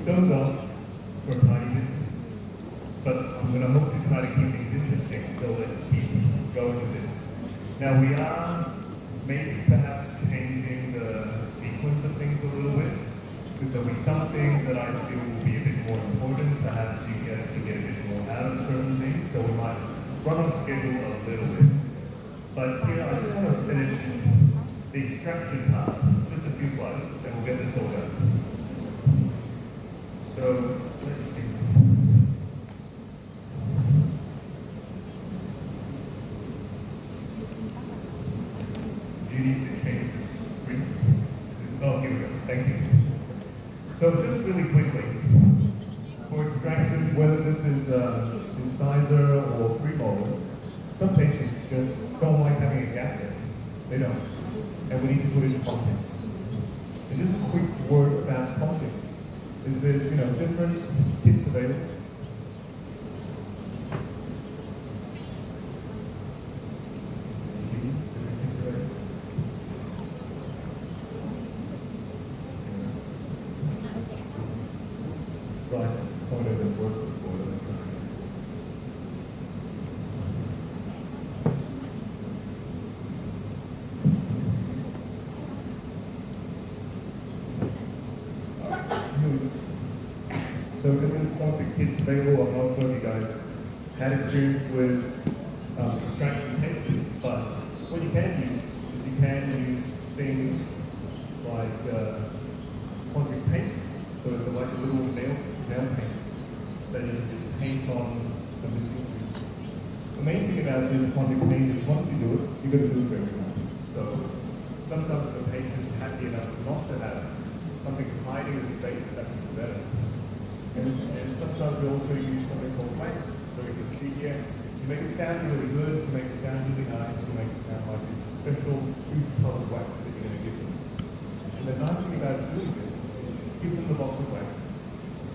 goes off for a tiny bit, but I'm going to hope to try to keep things interesting, so let's keep going with this. Now we are maybe perhaps changing the sequence of things a little bit, because there'll be some things that I feel will be a bit more important, perhaps you guys can get a bit more out of certain things, so we might run on schedule a little bit. But here I just want to finish the extraction part, just a few slides, and we'll get this all done. So, let's see. Do you need to change the screen? Oh, here we go. Thank you. So just really quickly, for extractions, whether this is incisor or premolar, some patients just don't like having a gap there. They don't. And we need to put it in context. And just a quick word about context. Is there's, different kits available. Right, that's the point of the work before this. So different sponsored kits available. I'm not sure if you guys had experience with extraction cases, but what you can use is you can use things like Quantic paint. So it's like a little nail paint that you can just paint on the missing tooth. The main thing about this Quantic paint is once you do it, you're going to do it for everyone. So sometimes the patient's happy enough not to have something hiding the space, that's even better. And sometimes we also use something called wax, so you can see here, you make it sound really good, you make it sound really nice, you make it sound like it's a special tooth-colored wax that you're going to give them. And the nice thing about doing this is give them the box of wax,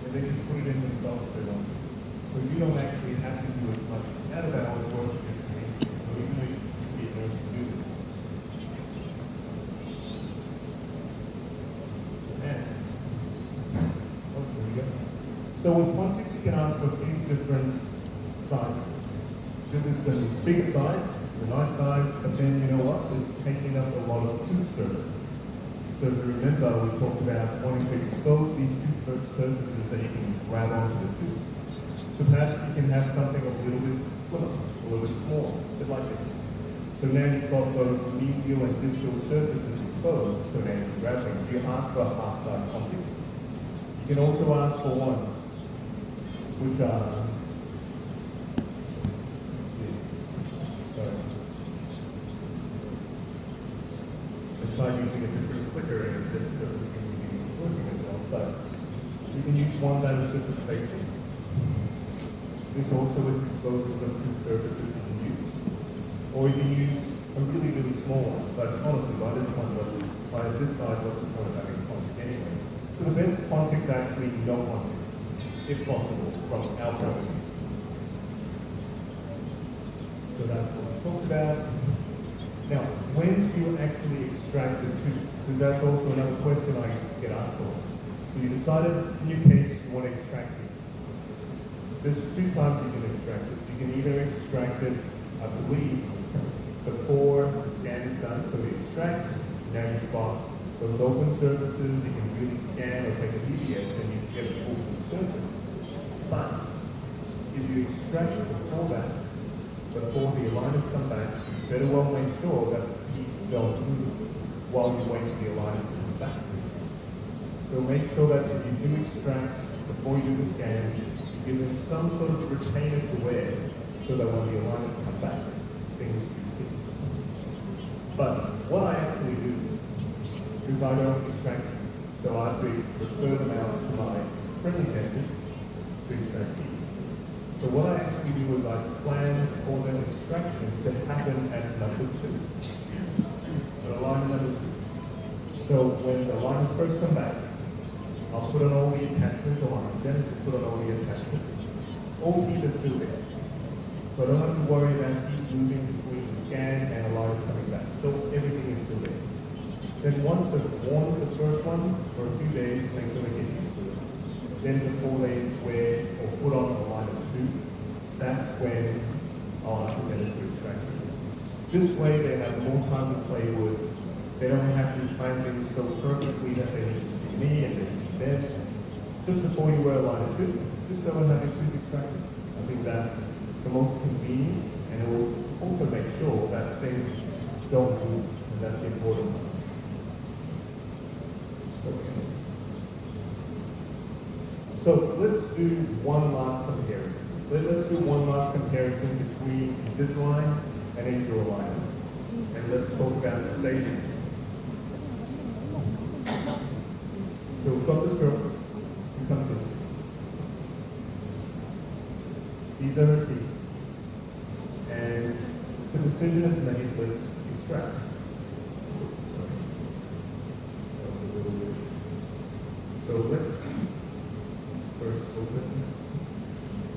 and they just put it in themselves if they want to. So you don't actually have to do as much out of hours work to just paint, so you can be a nurse to do this. So with Quantix, you can ask for a few different sizes. This is the bigger size, the nice size, but then you know what? It's taking up a lot of tooth surface. So if you remember, we talked about wanting to expose these tooth surfaces that you can grab onto the tooth. So perhaps you can have something a little bit slimmer, a little bit smaller, a bit like this. So now you've got those mesial and distal surfaces exposed, so now you can grab things. So you ask for a half-size Quantix. You can also ask for ones, which are, let's see, sorry. I tried using a different clicker and this doesn't seem to be working as well, but you can use one that is just a facing. This also is exposed to two surfaces you can use. Or you can use a really, really small one, but honestly, by this point, by this size, what's the point of having a Quantix anyway? So the best Quantix actually no Quantix, if possible, from our point of view. So that's what we talked about. Now, when do you actually extract the tooth? Because that's also another question I get asked a lot. So you decided, in your case, you want to extract it. There's two times you can extract it. You can either extract it, I believe, before the scan is done. So we extract, now you've got those open surfaces, you can really scan or take a DBS and you get a full surface. But if you extract it before that, before the aligners come back, you better well make sure that the teeth don't move while you wait for the aligners to come back. So make sure that if you do extract before you do the scan, you give them some sort of retainer to wear so that when the aligners come back, things do fit. But what I actually do is I don't extract teeth. So I have to refer them out to my friendly dentist to extract teeth. So what I actually do is I plan for the extraction to happen at number 2, at aligner number 2. So when the aligners first come back, I'll put on all the attachments, or my hygienist will put on all the attachments. All teeth are still there. So I don't have to worry about teeth moving between the scan and aligners coming back. So everything is still there. Then once they've worn the first one for a few days, make sure they get used to it. then before they wear or put on a liner tooth, that's when I'll ask the dentist to extract it. This way they have more time to play with. They don't have to plan things so perfectly that they need to see me and they see them. Just before you wear a liner tooth, just go and have your tooth extracted. I think that's the most convenient, and it will also make sure that things don't move, and that's the important part. Okay. So let's do one last comparison. Let's do one last comparison between Invisalign and Angel Aligner. And let's talk about the staging. So we've got this girl who comes in. These are her teeth. And the decision is made, let's extract. Sorry. That was a little bit. So let's first open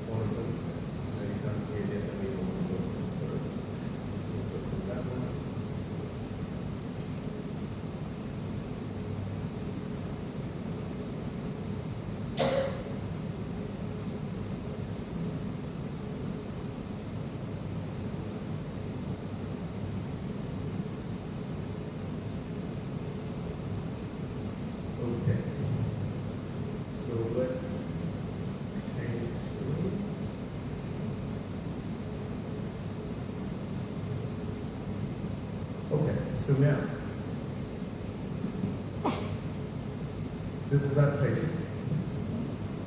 one of them. And you can't see it yet, but we will open them first. Let's open that one. Okay. So let's change the screen. Okay, so now, this is that patient,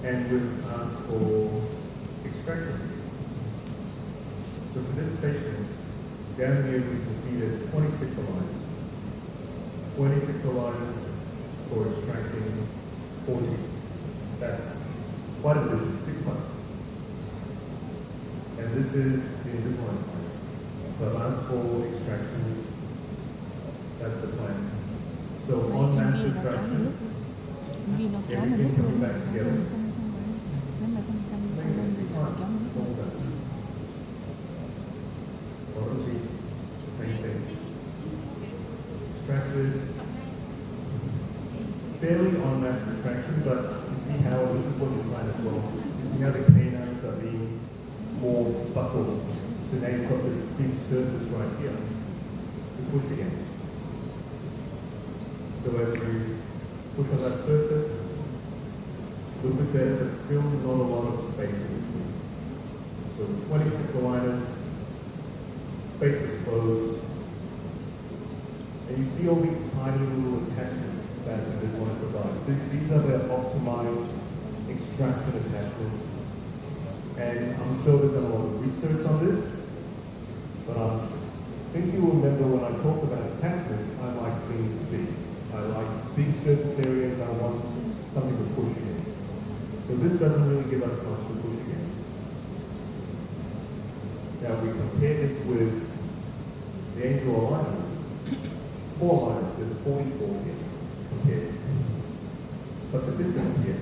and we've asked for extractions. So for this patient, down here we can see there's 26 aligners. 26 aligners for extracting 40. That's quite a division, 6 months. And this is the Invisalign plan. So I've asked for extractions. That's the plan. So on mass extraction, everything coming back together. Amazing, 6 months. All done. Bottom teeth, same thing. Extracted. Fairly en masse retraction, but you see how this is what you plan as well. You see how the canines are being more buckled. So now you've got this big surface right here to push against. So as you push on that surface, a little bit better, but still not a lot of space in between. So 26 aligners, space is closed, and you see all these tiny little attachments that Invisalign provides. These are the optimized extraction attachments. And I'm sure there's been a lot of research on this, but I think you will remember when I talk about attachments, I like things big. I like big surface areas, I want something to push against. So this doesn't really give us much to push against. Now if we compare this with the Angel Aligner, 4 aligners, there's 44 here. Compared. But the difference here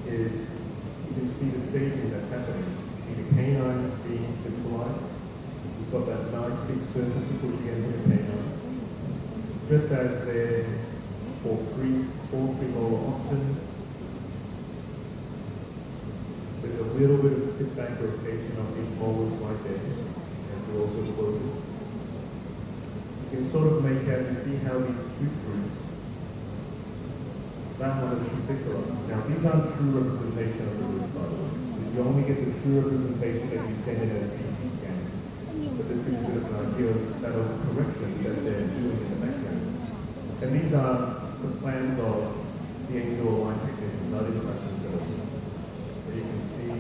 is you can see the staging that's happening. You see the canines being visualized. We've got that nice big surface to push against the canine. Just as there for premolar option, there's a little bit of tip back rotation of these molars right there, as we also close it. You can sort of make out, you see how these tooth groups, that one in particular. Now these aren't true representation of the roots, by the way. You only get the true representation if you send in a CT scan. But this gives you a bit of an idea of that correction that they're doing in the background. And these are the plans of the Angel Align technicians. I didn't touch this at all. But you can see,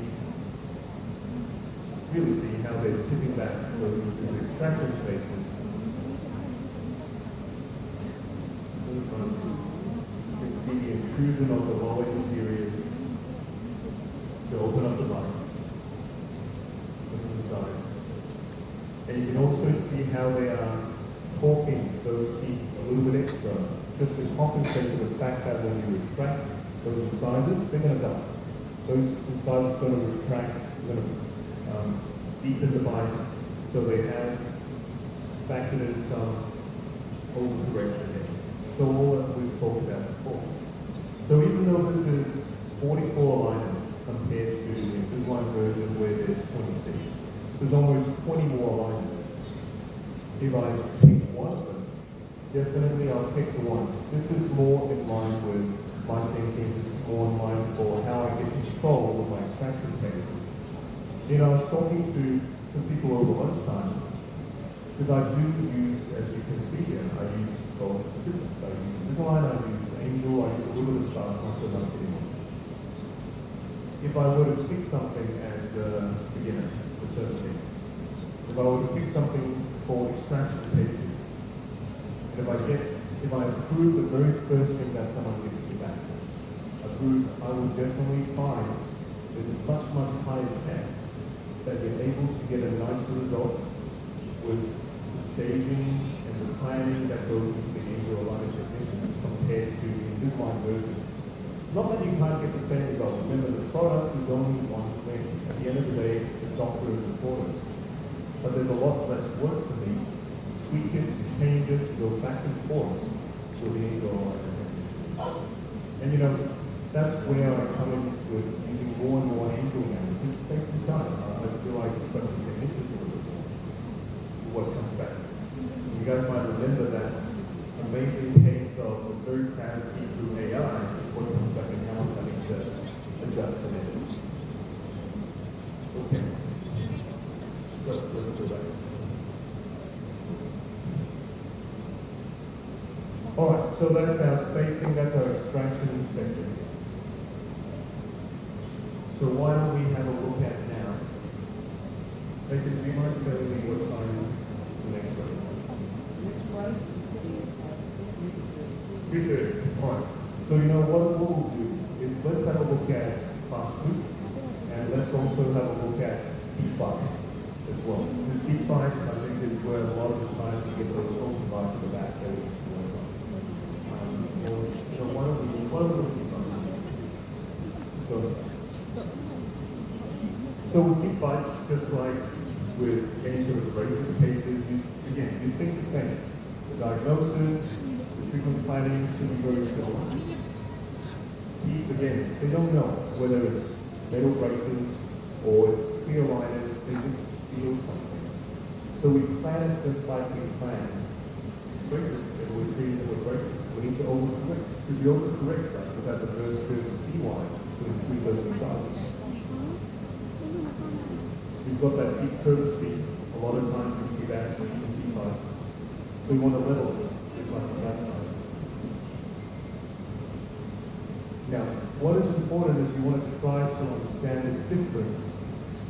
really see how they're tipping back those into extraction spaces. You can see the intrusion of the lower interiors to open up the bite from the side. And you can also see how they are torquing those teeth a little bit extra, just to compensate for the fact that when you retract those incisors, they're going to die. Those incisors are going to retract, going to deepen the bite, so they have factored in some overcorrection there. So all that we've talked about before. So even though this is 44 aligners compared to the Invisalign version where there's 26. There's almost 20 more aligners. If I pick one of them, definitely I'll pick the one. This is more in line with my thinking. This is more in line for how I get control of my extraction cases. You know, I was talking to some people over lunchtime because I do use, as you can see here, I use both systems. I use Invisalign, I use Angel, I use a little bit of Spark, not so much anymore. If I were to pick something as a beginner for certain things, if I were to pick something for extraction cases, and if I approve the very first thing that someone gives me back, I will definitely find there's a much, much higher chance that you're able to get a nicer result with the staging and the planning that goes into the Angel Aligner technician compared to the Invisalign version. Not that you can't get the same result. Remember, the product is only one thing. At the end of the day, the doctor is important. But there's a lot less work for me to tweak it, to change it, to go back and forth with the Angel Aligner technician. And you know, that's where I come in with using more and more Angel now, because it saves me time. I feel like trusting technicians a little bit more. What comes back. You guys might remember that amazing case of a very crowded teeth through AI, what comes back and how much I need to adjust and edit. Okay. So let's go back. Alright, so that's our spacing, that's our extraction section. So why don't we have a look at now? Nathan, do you mind telling me what time is the next one? Next one is 3:30. Alright. So you know what we'll do is let's have a look at class 2 and let's also have a look at deep bites as well. Because deep bites I think is where a lot of the times you get those open bites in the back that we need to work on. Or, you know, what are the deep bites? Let's go. So with deep bites, just like with any sort of racist cases, you think the same. The diagnosis, the treatment planning should be very similar. Teeth, again, they don't know whether it's metal braces or it's clear liners, they just feel something. So we plan it just like we plan braces, and we're treating them with braces. We need to overcorrect, because you overcorrect that without the first curve CY to include those massages. So you've got that deep curve speed. A lot of times we see that in deep bites. So we want to level it, just like on that side. Now, what is important is you want to try to understand the difference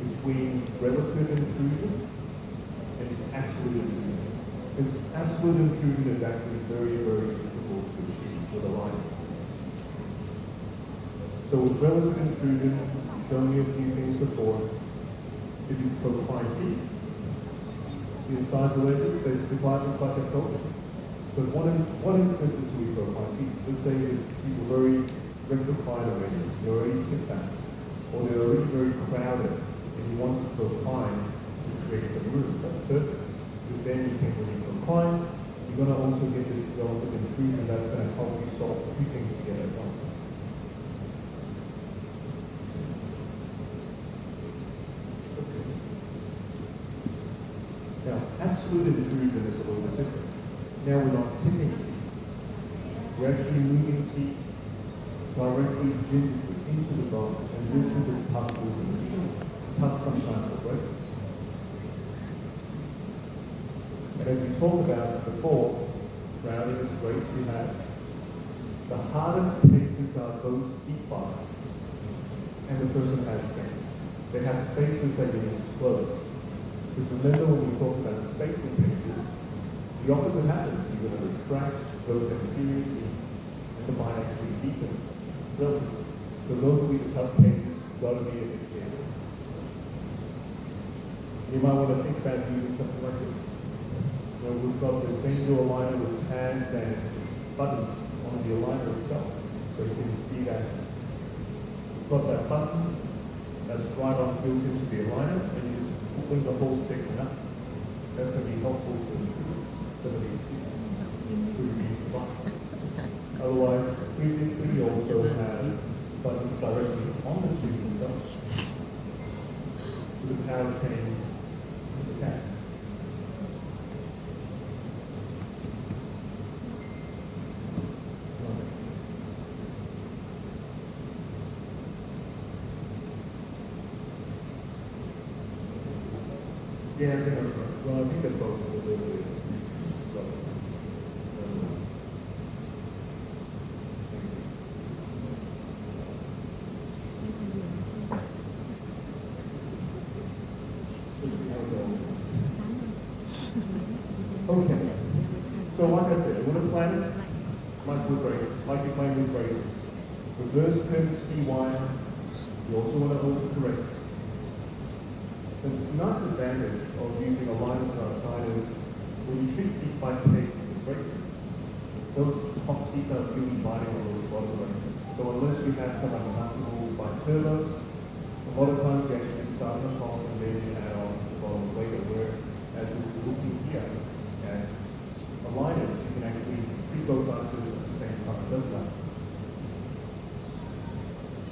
between relative intrusion and absolute intrusion. Because absolute intrusion is actually very, very difficult to achieve with aligners. So with relative intrusion, I've shown you a few things before. If you procline teeth, the incisal edges, they divide just like I told you. So one instance is we procline teeth. Let's say that teeth are very retrocline already, they're already tipped back, or they're already very crowded, and you want to procline to create some room. That's perfect. Because then you can, when you procline, you're going to also get this relative intrusion that's going to help you solve two things together at once. Okay. Now, absolute intrusion is a little bit different. Now we're not tipping teeth. We're actually moving teeth directly gingerly into the bone, and this is a tough movement. Tough sometimes for braces. And as we talked about before, crowding is great to have. The hardest cases are those deep bites, and the person has space. They have spaces that you need to close. Because remember when we talk about the spacing cases, the opposite happens. You're going to retract those anterior teeth, and the bite actually deepens relatively. So those will be the tough cases. You've got to be a bit careful. You might want to think about using something like this. You know, we've got this Angel Aligner with tags and buttons on the aligner itself. So you can see that we've got that button that's right on built into the aligner, and you just pulling the whole segment up. That's going to be helpful to improve some of these teeth. Could be used to buy. Otherwise, previously you also had buttons directly on the tube itself with a power chain attached. Yeah, I think that's right. Well, I think they're both a little bit slow. Let's see how it goes. Okay. So like I said, with a planet, like you're playing with braces. Reverse curve ski wire, you also want to overcorrect. The nice advantage of using a line style fine is when you treat deep bite cases with braces, those top teeth are really biting on those bottom braces. So unless you have some uncomfortable bite turbos, a lot of times you actually start on the top and then you add on to the bottom later, where as you're looking here at aligners, you can actually treat both arches at the same time. It does that.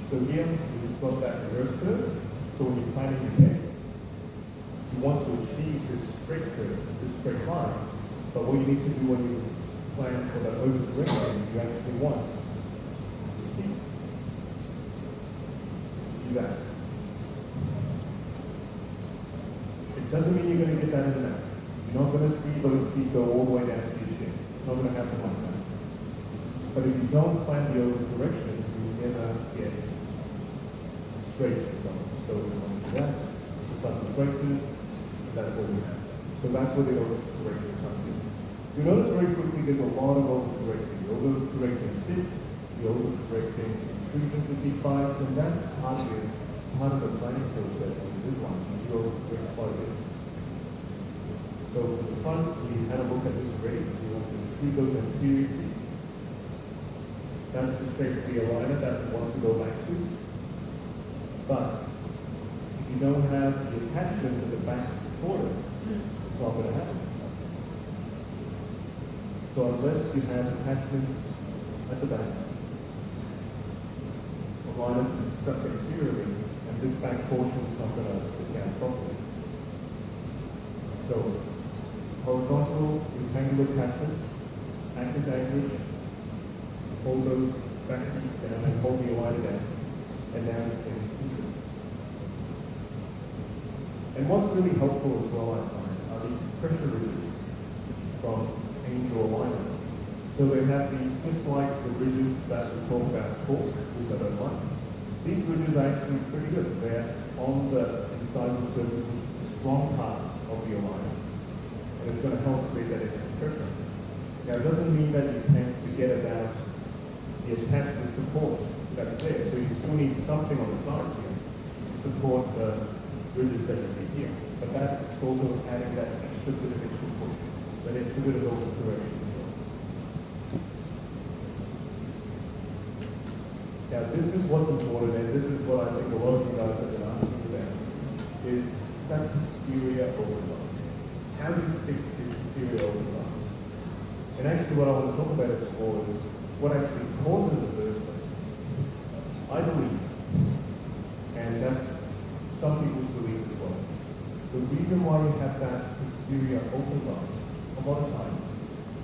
So here we've got that reverse curve. So when you're planning your case, you want to achieve this straight curve, this straight line, but what you need to do when you plan for that overcorrection, you actually want to see. Do that. It doesn't mean you're going to get that in the math. You're not going to see those teeth go all the way down to your chin. It's not going to happen like that. But if you don't plan the overcorrection, you will never get straight results. So we want to do that. So start with braces. That's what we have. So that's where the overcorrection comes in. You notice very quickly there's a lot of overcorrecting. You're overcorrecting tip, you're overcorrecting intrusions with deep bites, and that's part of the planning process of this one. You overcorrect quite a bit. So from the front, we had a look at this already. We want to intrude those anterior teeth. That's the straight realigner that it wants to go back to. But if you don't have the attachments at the back to support it, it's not going to happen. So unless you have attachments at the back, the line has been stuck anteriorly, and this back portion is not going to sit down properly. So horizontal rectangular attachments act as anchorage, hold those back teeth down and hold the aligner down, and now you can intrude. And what's really helpful as well, I find, are these pressure ridges from Angel Aligner. So they have these, just like the ridges that we talk about torque with the line. These ridges are actually pretty good. They're on the incisal surface, which is the strong part of the aligner. And it's going to help create that extra pressure. Now, it doesn't mean that you can forget about the attachment support that's there. So you still need something on the sides here to support the ridges that you see here. But that's also adding that extra bit of extra push, that extra bit of overcorrection. Now, this is what's important, and this is what I think a lot of you guys have been asking about, is that posterior overglide. How do you fix the posterior overglide? And actually what I want to talk about it more is what actually causes it in the first place. I believe, and that's some people's belief as well, the reason why you have that posterior overglide a lot of times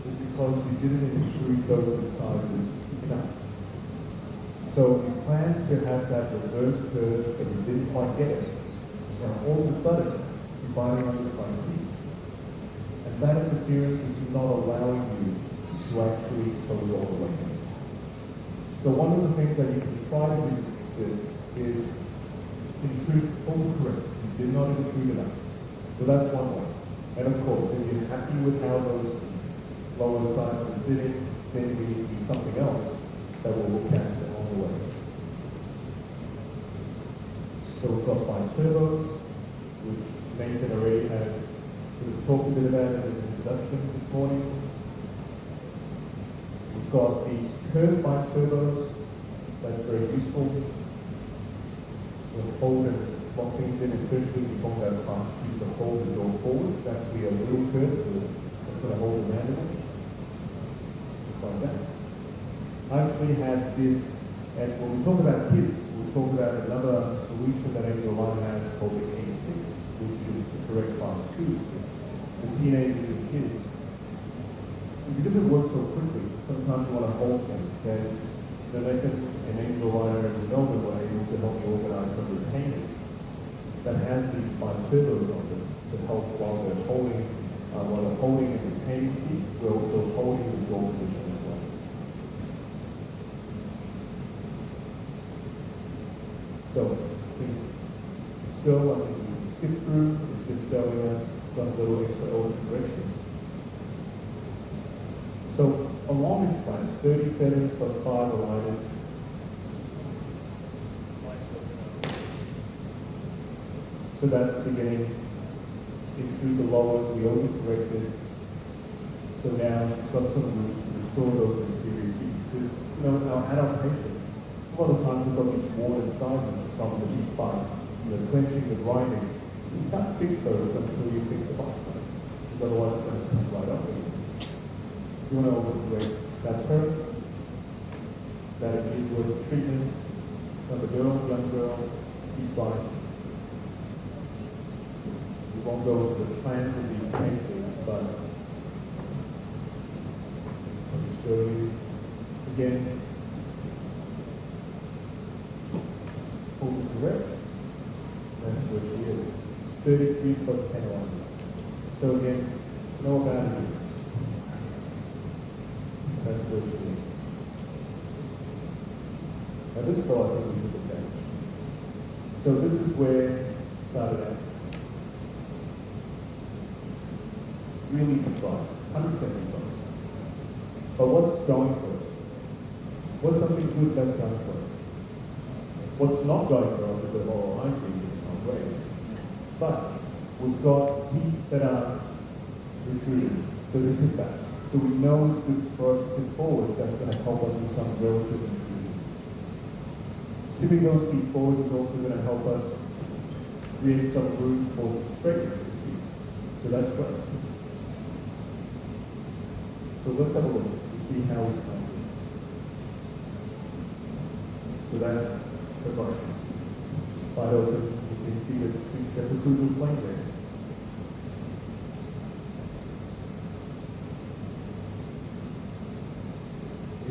is because you didn't intrude those incisors enough. So you planned to have that reverse curve, but you didn't quite get it. Now all of a sudden, you're biting on your front teeth. And that interference is not allowing you to actually close all the way in. So one of the things that you can try to do to fix this is intrude, overcorrect. You did not intrude enough. So that's one way. And of course, if you're happy with how those lower incisors are sitting, then we need to do something else that will look at them all the way. So we've got biturbos, which Nathan already has sort of talked a bit about in his introduction this morning. We've got these curved biturbos, that's very useful. To hold and lock things in, especially if you're talking about class 2, to hold the door forward. It's actually a little curve that's going to hold the mandible. Just like that. I actually had this, and when we talk about kids, we talk about another solution that Angel One has called the A6, which is to correct class 2s for teenagers and kids. And because it works so quickly, sometimes you want to hold things, and Nathan and Angel One and Melbourne were able to help me organize some retainers that has these biturbos on them to help while they're holding and retaining teeth. We're also holding the jaw position as well. So, I think still, I think we can skip through. It's just showing us some little extra correction. So, a longish plan, 37 plus 5 aligners. So that's the beginning. Intrude the lowers, we overcorrected. So now she's got some room to restore those anterior teeth. Because, our adult patients, a lot of times we've got these worn incisors from the deep bite, clenching, the grinding. You can't fix those until you fix the bite, because otherwise it's going to come right off again. You want to overcorrect. That's her. That is worth treatment. Another girl, young girl, deep bite. We won't go into the plans of these cases, but let me show you again. Overcorrect. That's where she is. 33 plus 10 aligners. So again, no abandonment. That's where she is. Now this girl I think we should look at. So this is where it started at. Really deep bites, 100% deep bites. But what's going for us? What's something good that's going for us? What's not going for us is a moral line treatment, which is not great. But we've got teeth that are protruding, so they tip back. So we know it's good for us to tip forward, that's going to help us with some relative intrusion. Tipping those teeth forwards is also going to help us create some room for straightness of teeth. So that's great. So let's have a look to see how we plan this. So that's the bite. Wide open, you can see the three-step occlusal plane there.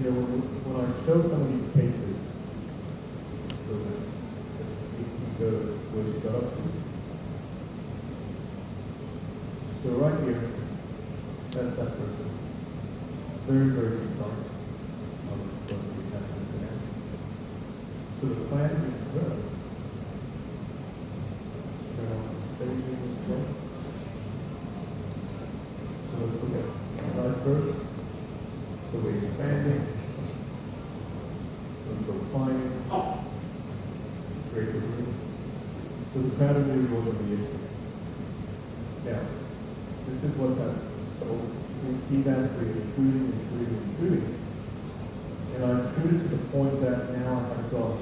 When I show some of these cases, so let's see if we go where she got up to. So right here, that's that person. Very, very deep bite. I'll just close the attachment for now. So the plan is good. Let's turn off the staging as well. So let's look at the side first. So we're expanding. We'll go climbing. Create the room. So the pattern is going to be issue. Now, this is what's happening. So you can see that we're intruding. And I intruded to the point that now I've got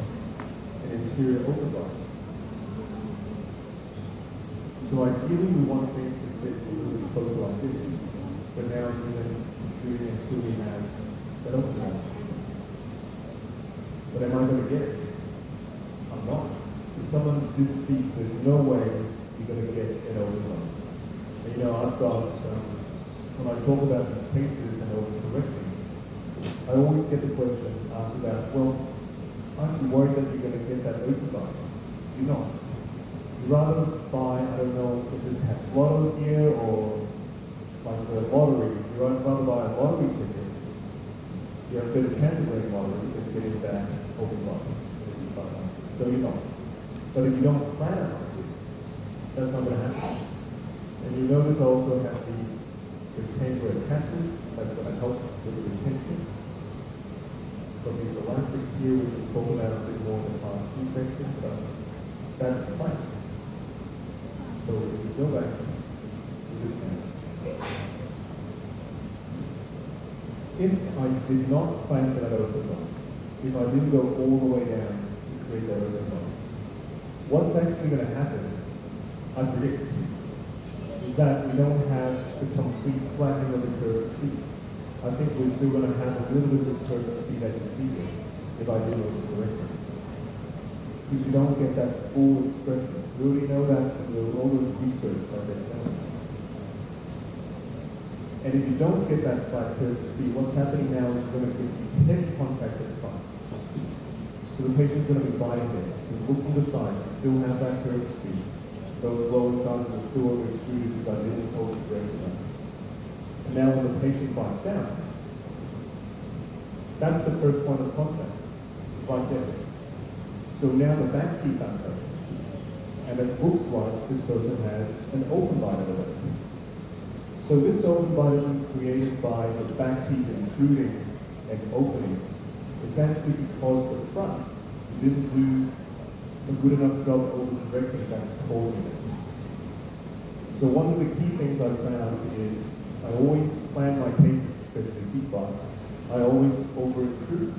an interior overbite. So ideally we want things to fit a little bit closer like this. But now I'm even intruding until we have that overbite. But am I going to get it? I'm not. For someone this deep, there's no way you're going to get an overbite. And I've got, when I talk about these cases and overcorrecting, I always get the question asked about, well, aren't you worried that you're going to get that overbite? You're not. You'd rather buy, I don't know, if it's a tax lotto here or like the lottery, you'd rather buy a lottery ticket. You have a better chance of winning lottery than getting that overbite. So you're not. But if you don't plan it like this, that's not going to happen. And you notice I also have these rectangular attachments. That's going to help with the retention. Got these elastics here, which we'll talk about a bit more in the class 2 section, but that's the plan. So we go back to this now. If I did not plan for that open box, if I didn't go all the way down to create that open box, what's actually going to happen, I predict, is that we don't have the complete flattening of the curved sleeve. I think we're still going to have a little bit of this curved speed that you see here, if I do it correctly. Because you don't get that full expression. We already know that from the all of research that they've done. And if you don't get that flat curved speed, what's happening now is you're going to get these heavy contacts at the front. So the patient's going to be biting there. You look from the side, you still have that curved speed. Those low incisors are still over extruded because I didn't hold it correct enough. And now when the patient bites down, that's the first point of contact, right there. So now the back teeth are touching. And it looks like this person has an open bite of the lip. So this open bite isn't created by the back teeth intruding and opening. It's actually because the front didn't do a good enough job over-correcting that's causing it. So one of the key things I found is I always plan my cases, especially deep bites, I always over-intrude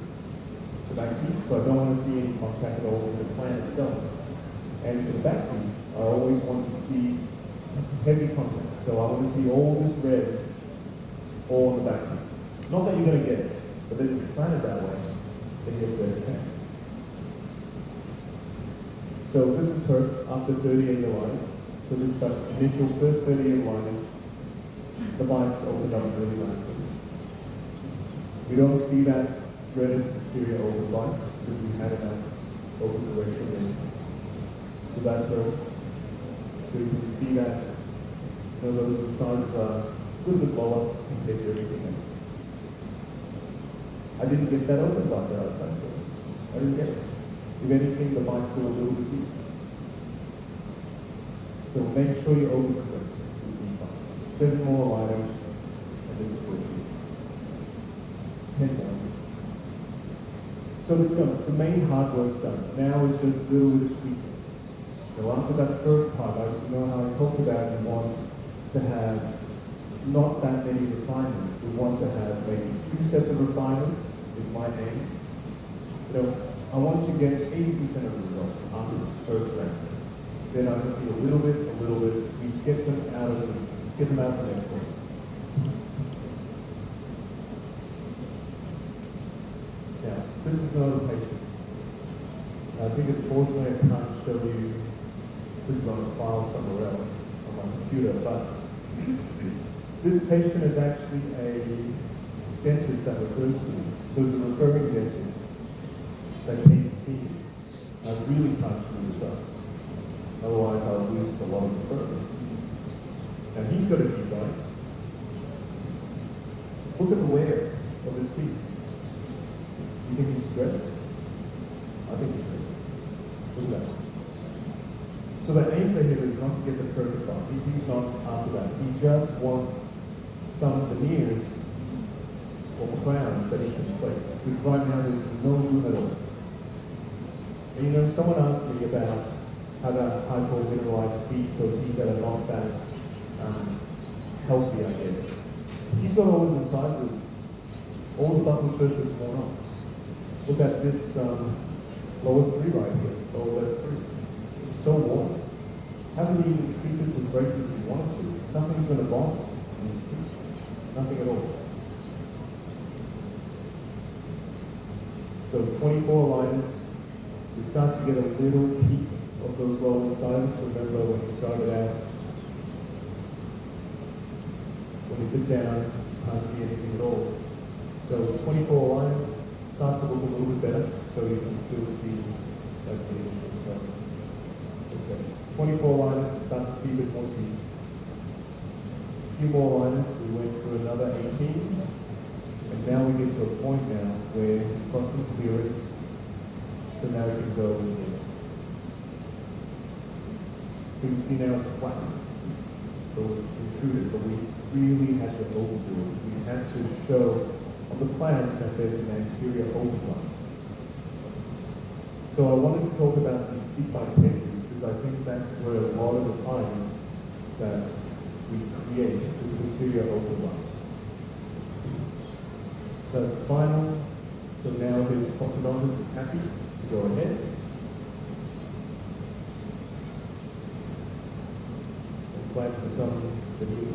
the back teeth, so I don't want to see any contact at all with the plan itself. And for the back teeth, I always want to see heavy contact. So I want to see all this red all on the back teeth. Not that you're going to get it, but then if you plan it that way, then you have a better chance. So this is her after 38 aligners. So this is the initial first 38 aligners. The bites opened up really nicely. We don't see that dreaded posterior open bites because we had enough open correction in. So that's her. So you can see that those incisors are a little bit lower compared to everything else. I didn't get that open bite that I planned for. I didn't get it. If anything, the bite's still a little bit deep. So make sure you overcorrect with deep bites. 7 more aligners, and this is what she is. 10 more. So the main hard work's done. Now it's just a little bit of tweaking. Now after that first part, how I talked about you want to have not that many refinements. We want to have maybe 2 sets of refinements is my aim. I want to get 80% of the results after the first round. Then I just do a little bit, we get them out of the next one. Now, this is another patient. I think unfortunately I can't show you, this is on a file somewhere else on my computer, but this patient is actually a dentist that refers to me. So it's a referring dentist that came to see me. I really can't screw this up. Otherwise I'll lose a lot of referrals. Now he's got a deep bite. Look at the wear of his teeth. You think he's stressed? I think he's stressed. Look at that. So the aim for him is not to get the perfect bite. He's not after that. He just wants some veneers or crowns that he can place. Because right now there's no room at all. And someone asked me about how to hypomineralized teeth or teeth that are not that healthy, I guess. He's got all his incisors, all the buccal surface worn off. Look at this lower 3 right here, lower left 3. It's so worn. How can you even treat this with braces if you wanted to? Nothing's going to bond in his teeth. Nothing at all. So 24 aligners. We start to get a little peak of those lower incisors. Remember when we started out, when we put down, you can't see anything at all. So 24 aligners start to look a little bit better, so you can still see that's the image. So, okay. 24 aligners, start to see a bit more teeth. A few more aligners, we went through another 18, and now we get to a point now where we've got some clearance. So now we can go with it. You can see now it's flat. So it's intruded, but we really had to overdo it. We had to show on the plan that there's an anterior open line. So I wanted to talk about these deep bite cases because I think that's where a lot of the times that we create this posterior open line. That's the final. So now his prosthodontist is happy. Go ahead. And plan for some video.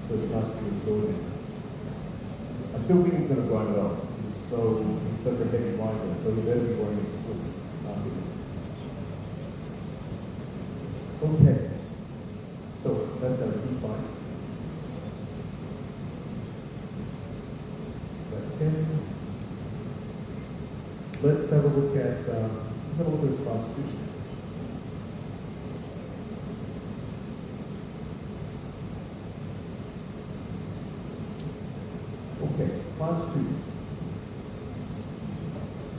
So it's nice to be restored. I still think he's going to grind it off. He's such a heavy grinder, so he better be wearing a split after this. Okay, so that's our key bite. That's him. Let's have a look at class 2. Okay, class 2s.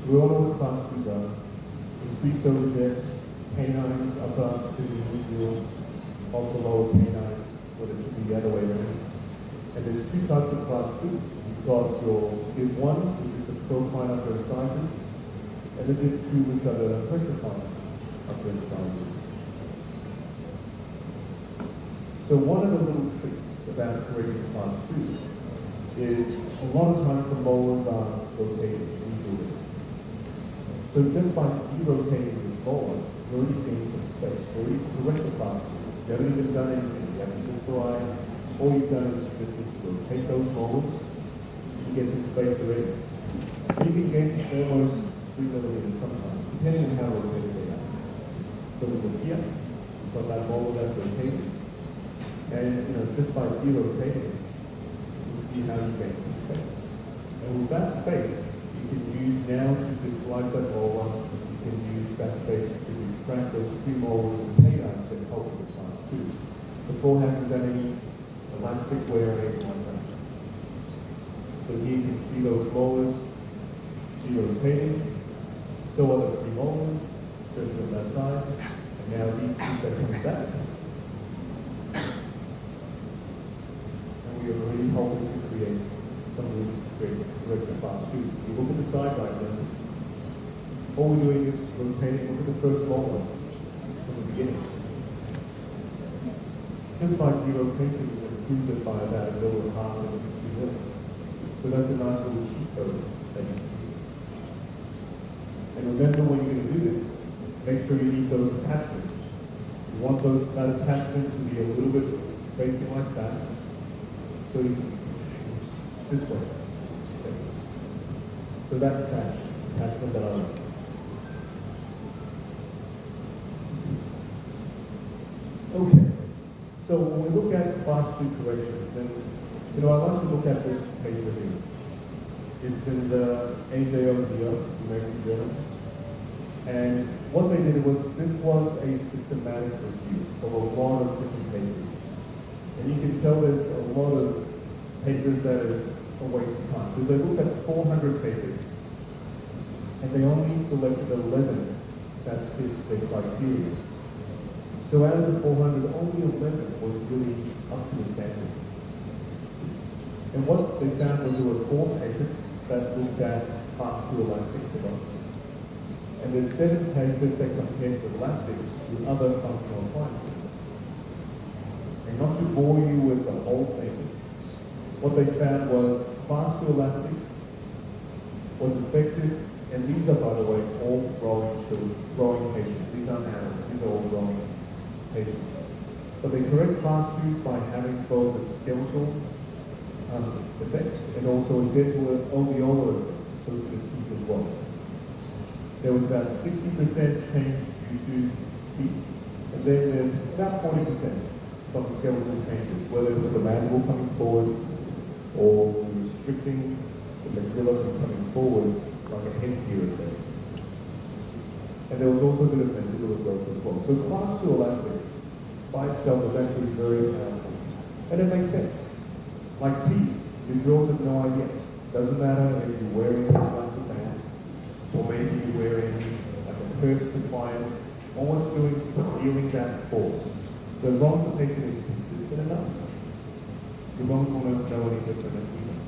So we all know what class 2s are. Increased overjets, canines upper to the usual of the lower canines, but it should be the other way around. And there's two types of class 2. You've got your div 1, which is the propine upper incisors, and the div 2, which are the pressure upper incisors. So one of the little tricks about correcting class 2s is a lot of times the molars are rotated easily. So just by derotating this molar, you already gained some space. You already corrected class 2. You haven't even done anything. You haven't crystallized. All you've done is you just need to rotate those molars. You get some space already. You can gain almost 3 millimeters sometimes, depending on how rotated they are. So we look here, you've got that molar that's rotated. And just by derotating, you see how you gain some space. And with that space, you can use now to dislice that molar. You can use that space to retract those premolars and canines that help with class 2 before having done any elastic wear or anything like that. So here you can see those molars derotating. So are the premolars, especially on that side. And now these teeth are coming back. We are already hoping to create some room to create correct class 2. You look at the side right now, all we're doing is rotating. Look at the first molar from the beginning. Just by derotation, we improved it by about 1.5 mils to 2 mils. So that's a nice little cheat code that you can use. And remember, when you're going to do this, make sure you need those attachments. You want that attachment to be a little bit facing like that. So this way. Okay. So that's sash, attachment that I like. Okay. So when we look at class 2 corrections, and I want to look at this paper here. It's in the AJO, the American Journal. And what they did was, this was a systematic review of a lot of different papers. And you can tell there's a lot of papers that is a waste of time. Because they looked at 400 papers, and they only selected 11 that fit their criteria. So out of the 400, only 11 was really up to the standard. And what they found was there were 4 papers that looked at class 2 elastics alone. And there's 7 papers that compared the elastics to other functional appliances. And not to bore you with the whole thing, what they found was class 2 elastics was effective, and these are, by the way, all growing patients. These aren't adults, these are all growing patients. But they correct class 2s by having both a skeletal effects and also a dental alveolar effects, so to the teeth as well. There was about 60% change due to teeth, and then there's about 40% from skeletal changes, whether it's the mandible coming forwards or restricting the maxilla from coming forwards, like a headgear effect. And there was also a bit of mandibular growth as well. So class 2 elastics by itself is actually very powerful. And it makes sense. Like teeth, your jaws have no idea. Doesn't matter if you're wearing elastic bands, or maybe you're wearing like a Herbst appliance. All it's doing is feeling that force. So as long as the patient is consistent enough, your bones will not know any different either.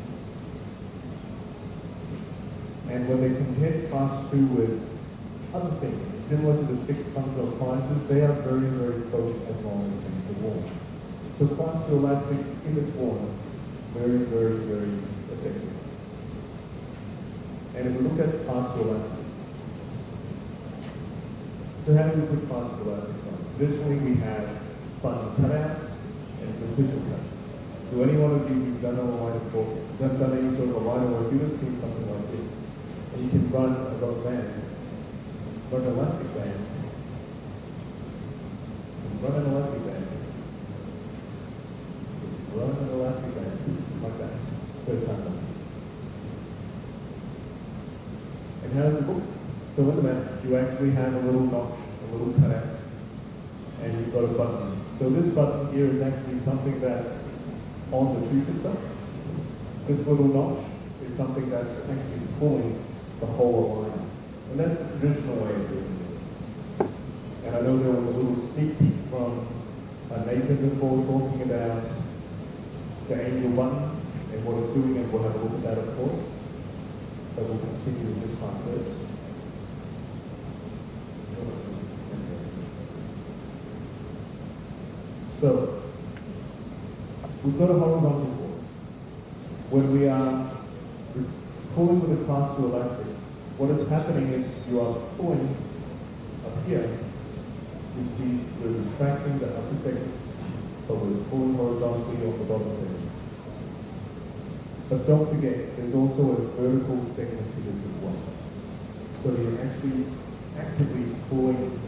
And when they compare class 2 with other things, similar to the fixed functional appliances, they are very, very close as long as things are worn. So class 2 elastics, if it's worn, very, very, very effective. And if we look at class 2 elastics, so how do we put class 2 elastics on? Traditionally, we have button cutouts and precision cuts. So any one of you who've done any sort of a line work, you have seen something like this. And you can run a rubber band, run an elastic band, run an elastic band, run an elastic band, like that. Third time. And how does it look? So with the mat, you actually have a little notch, a little cutout, and you've got a button. So this button here is actually something that's on the tooth itself. This little notch is something that's actually pulling the whole aligner. And that's the traditional way of doing this. And I know there was a little sneak peek from Nathan before talking about the angel button and what it's doing, and we'll have a look at that, of course. But we'll continue with this part first. So, we've got a horizontal force. When we are pulling with a class 2 elastics, what is happening is you are pulling up here. You see we're retracting the upper segment, but we're pulling horizontally on the bottom segment. But don't forget, there's also a vertical segment to this as well. So you're actually actively pulling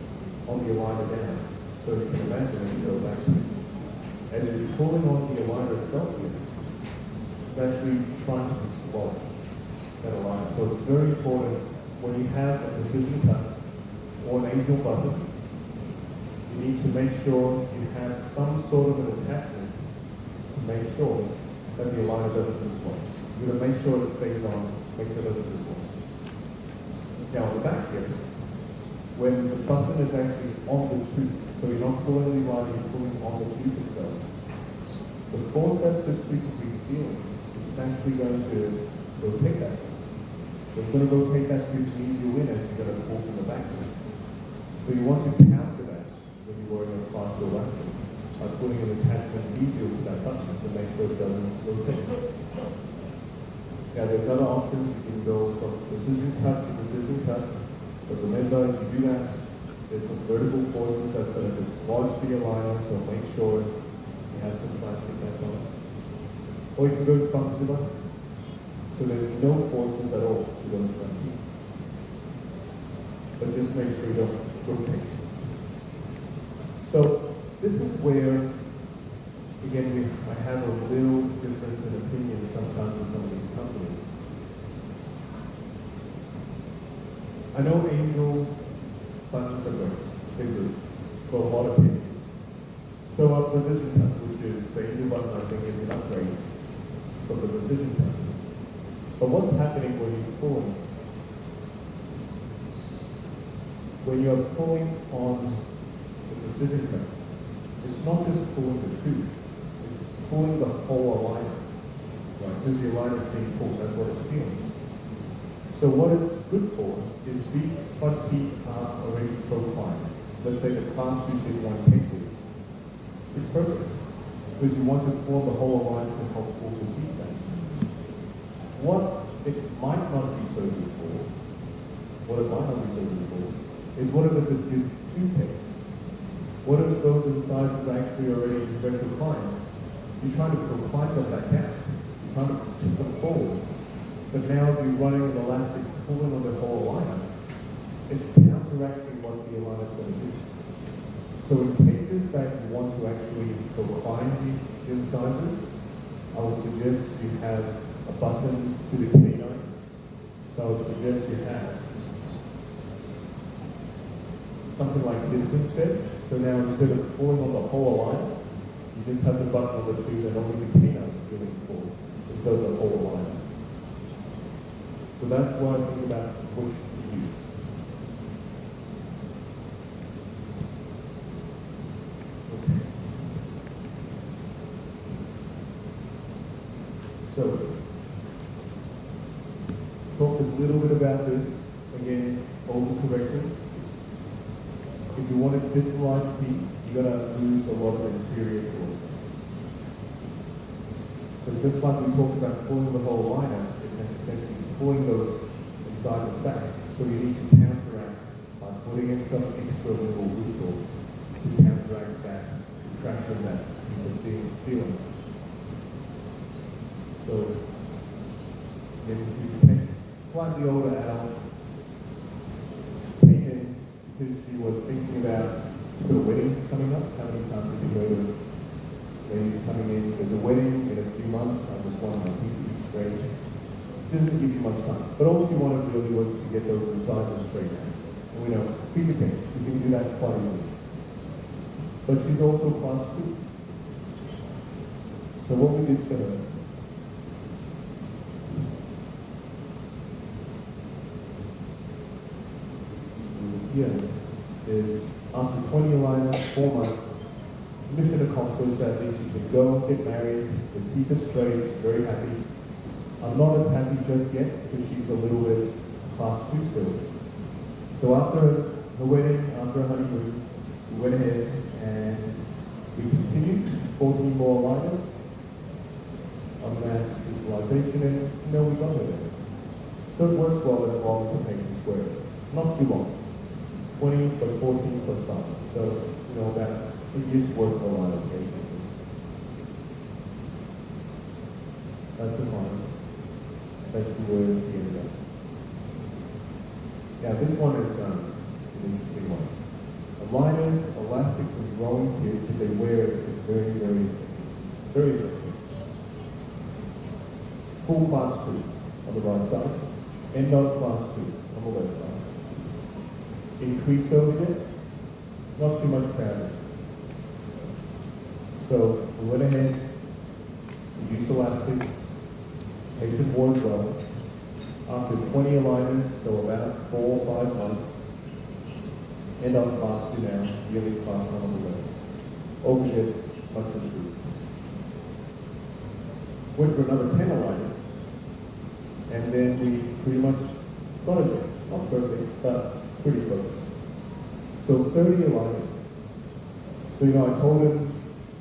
on the aligner down. So you can imagine as you go back, as you're pulling on the aligner itself here, it's actually trying to dislodge that aligner. So it's very important when you have a precision cut or an angel button, you need to make sure you have some sort of an attachment to make sure that the aligner doesn't dislodge. You're going to make sure it stays on, make sure it doesn't dislodge. Now on the back here, when the button is actually on the tooth, so you're not pulling the aligner, you're pulling on the tooth itself, the force that this tooth will be feeling is actually going to rotate that tooth. So it's going to rotate that tooth and ease you in as you're going to pull from the back here. So you want to counter that when you're wearing a class 2 elastic by putting an attachment easier to that button to make sure it doesn't rotate. Now there's other options. You can go from precision cut to precision cut, but remember, if you do that, there's some vertical forces that's going to dislodge the aligner, so make sure you have some plastic that's on it. Or you can go button to button. So there's no forces at all to those front teeth. But just make sure you don't rotate. So this is where, again, I have a little difference in opinion sometimes with some of these companies. I know angel buttons are great, they're good for a lot of cases. So our precision cut, which is the angel button, I think is an upgrade from the precision cut. But what's happening when you're pulling? When you're pulling on the precision cut, it's not just pulling the tooth, it's pulling the whole aligner, right? Because the aligner is being pulled, that's what it's feeling. So what it's good for is these front teeth are already proclined. Let's say the class 2 did 1 cases. It's perfect, because you want to pull the whole aligner to help pull the teeth down. What it might not be so good for, is what if it's a div 2 case? What if those incisors are actually already retroclined? You're trying to procline them back out. You're trying to tip them forwards. But now if you're running an elastic pulling on the whole aligner, it's counteracting what the aligner is going to do. So in cases that you want to actually procline the incisors, I would suggest you have a button to the canine. So I would suggest you have something like this instead. So now instead of pulling on the whole aligner, you just have the button on the tooth and only the canine is feeling force instead of the whole aligner. So that's what I think about which to use. Okay. So, talked a little bit about this, again, overcorrecting. If you want to distalize teeth, you're going to lose a lot of anterior torque. So just like we talked about pulling the whole liner, it's essentially pulling those incisors back. So you need to counteract by putting in some extra little root torque to counteract that contraction that people are feeling. So, in his case, slightly older adult came in because she was thinking about she's got a wedding coming up. How many times have you heard of ladies coming in? There's a wedding in a few months. I just want my teeth to be straight. Didn't give you much time. But all she wanted really was to get those incisors straight out. And we know, piece of cake, you can do that quite easily. But she's also class 2. So what we did for her, here is after 20 alignments, 4 months, mission accomplished. At least she can go, get married, the teeth are straight, very happy. I'm not as happy just yet because she's a little bit class 2 still. So after the wedding, after a honeymoon, we went ahead and we continued 14 more aligners, unmasked visualization, and we got her there. So it works well as long as the patients wear it. Not too long. 20 plus 14 plus 5. So, about a year's worth of aligners basically. That's the final. That's the word at the end of that. Now this one is an interesting one. Aligners, elastics, and growing kids, if they wear it, is very, very effective. Very effective. Full class 2 on the right side. Endo class 2 on the left side. Increased overjet, not too much crowding. So we went ahead, we used elastics, patient wore it well. After 20 aligners, so about 4 or 5 months, end on class 2 now, really class 1 on the left. Overjet, much improved. Went for another 10 aligners, and then we pretty much got it there. Not perfect, but pretty close. So 30 aligners. So, I told him,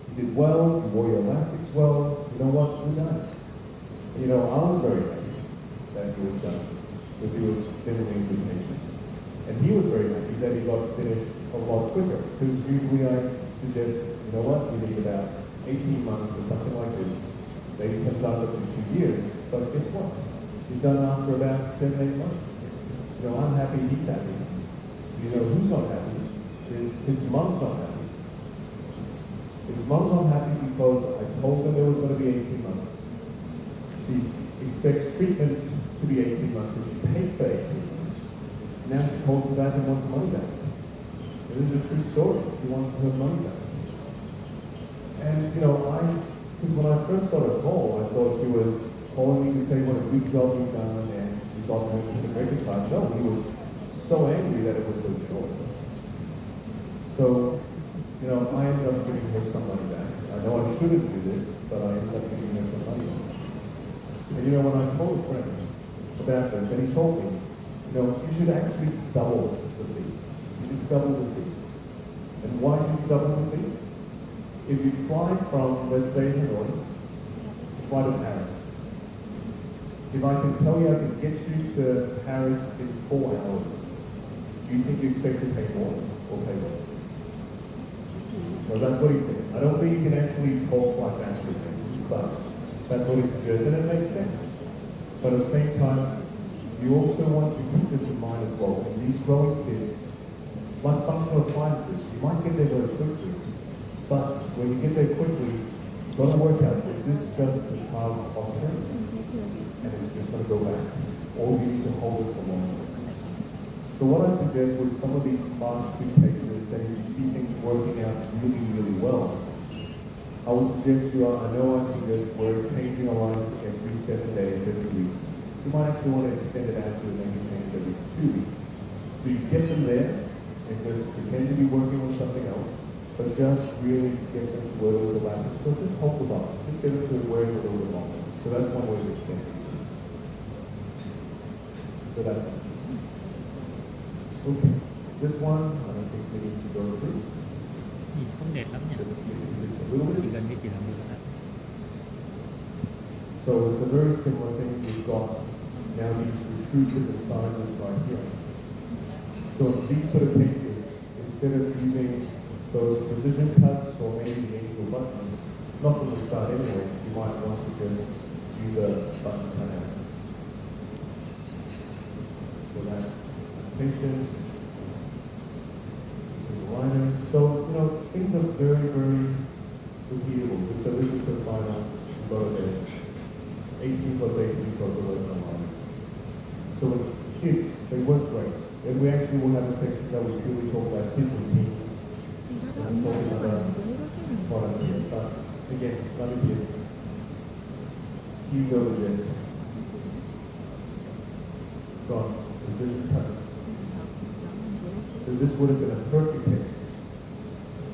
you did well, you wore your elastics well, you know what, we're done. I was very happy that he was done, because he was generally a good patient. And he was very happy that he got finished a lot quicker, because usually I suggest, you know what, you need about 18 months for something like this, maybe sometimes up to 2 years, but guess what? He's done after about 7, 8 months. I'm happy, he's happy. Who's not happy is his mom's not happy. His mom's not happy because I told her there was going to be 18 months. She expects treatment to be 18 months because she paid for 18 months. Now she calls me back and wants money back. This is a true story. She wants her money back. And, because when I first got a call, I thought she was calling me to say what a good job you've done and you got her in the credit card. No, he was so angry that it was so short. So, I ended up giving her some money back. I know I shouldn't do this, but I ended up giving her some money back. And when I told a friend about this, and he told me, you should actually double the fee. You should double the fee. And why should you double the fee? If you fly from, let's say, Hanoi, to fly to Paris, if I can tell you I can get you to Paris in 4 hours, do you think you expect to pay more or pay less? No, that's what he said. I don't think you can actually talk like that with him, but that's what he suggests, and it makes sense. But at the same time, you also want to keep this in mind as well. In these growing kids, like functional appliances, you might get there very quickly, but when you get there quickly, you've got to work out, is this just a child posture? And it's just going to go back, or you need to hold it for longer. So what I suggest with some of these class 2 cases, and you see things working out really, really well, I would suggest I suggest we're changing aligners every 7 days, every week. You might actually want to extend it out to maybe change every 2 weeks. So you get them there, and just pretend to be working on something else, but just really get them to wear those elastics. So just hold the box, just get them to wear it a little bit longer. So that's one way to extend it. So that's it. Okay, this one, I don't think we need to go through. Không đẹp lắm nha. Just a little Chỉ bit. cần cái chị làm được sao? So it's a very similar thing. We've got now these protrusive incisors right here. So in these sort of cases, instead of using those precision cuts or maybe the angel buttons, not from the start anyway, you might want to just use a button cutout. So that's patient, aligners. So, you know, things are very, very repeatable. So this is the final load there. 18 plus 18 plus 11 aligners. So with kids, they work great. And we actually will have a section that we purely talk about kids and teens. And I'm talking about products here. But again, let me give huge overjet from precision cuts. So this would have been a perfect case.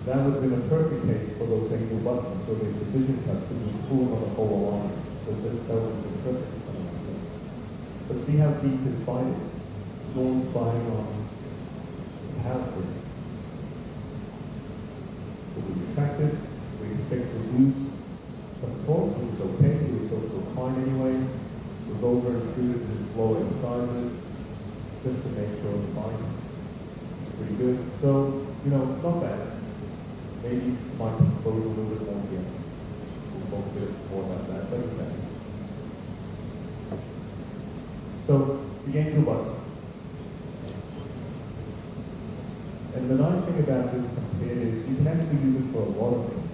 That would have been a perfect case for those angle buttons, so the precision cuts could be pulled on the whole line. So that would have been perfect for something like this. But see how deep his bite is. It's always biting on the palate. So we retract it. We expect to lose some torque. It was okay. It was sort of reclined anyway. We've over intruded in his lower incisors just to make sure the bite is pretty good. So, you know, not bad. Maybe might close a little bit more here. We'll talk a bit more about that, but exactly. So, the ankle button. And the nice thing about this compared is you can actually use it for a lot of things.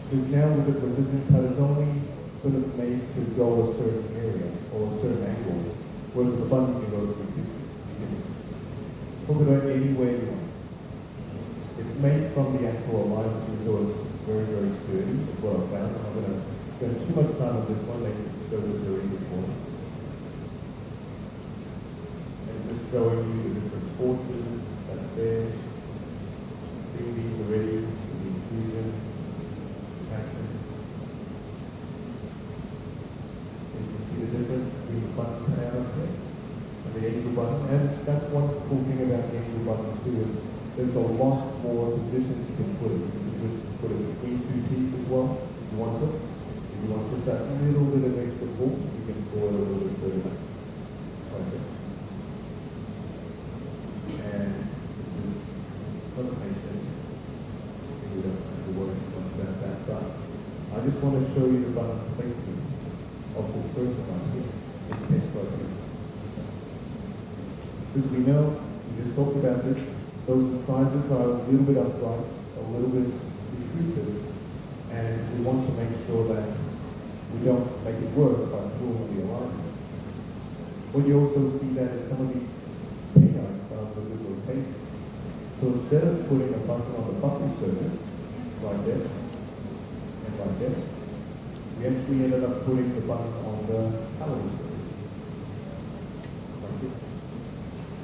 Because now with the precision cut, it's only sort of made to go a certain area or a certain angle, whereas with the button you can go 360. You can hook it out anywhere you want. It's made from the actual alignment, so it's very, very sturdy. That's what I found. I'm not going to spend too much time on this one. They can show this already this morning. And just showing you the different forces that's there. Seeing these already, the intrusion, action. And you can see the difference between the button cutout up there and the angle button. And that's one cool thing about the angle button too is there's a lot more positions you can put it. You can put it between two teeth as well, if you want to. If you want just that little bit of extra pull, you can pull it a little bit further back. Like that. And this is not a patient. We don't have to worry too much about that, but I just want to show you the button placement of this person right here, this case right here. Because we know, we just talked about this, those incisors are a little bit upright, a little bit intrusive, and we want to make sure that we don't make it worse by pulling the aligners. What you also see that is some of these canines are a little bit rotated. So instead of putting a button on the button surface, right there, and right there, we actually ended up putting the button on the palatal surface, like this.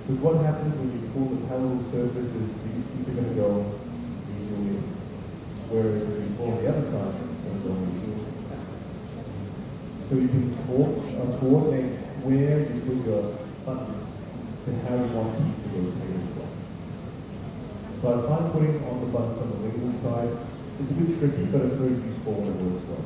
Because what happens when you pull the palatal surface is these teeth are going to go usually, whereas if you pull on the other side, it's going to go usually. So you can coordinate where you put your buttons to how you want teeth to rotate as well. So I find putting on the buttons on the lingual side, it's a bit tricky, but it's very useful when it works well.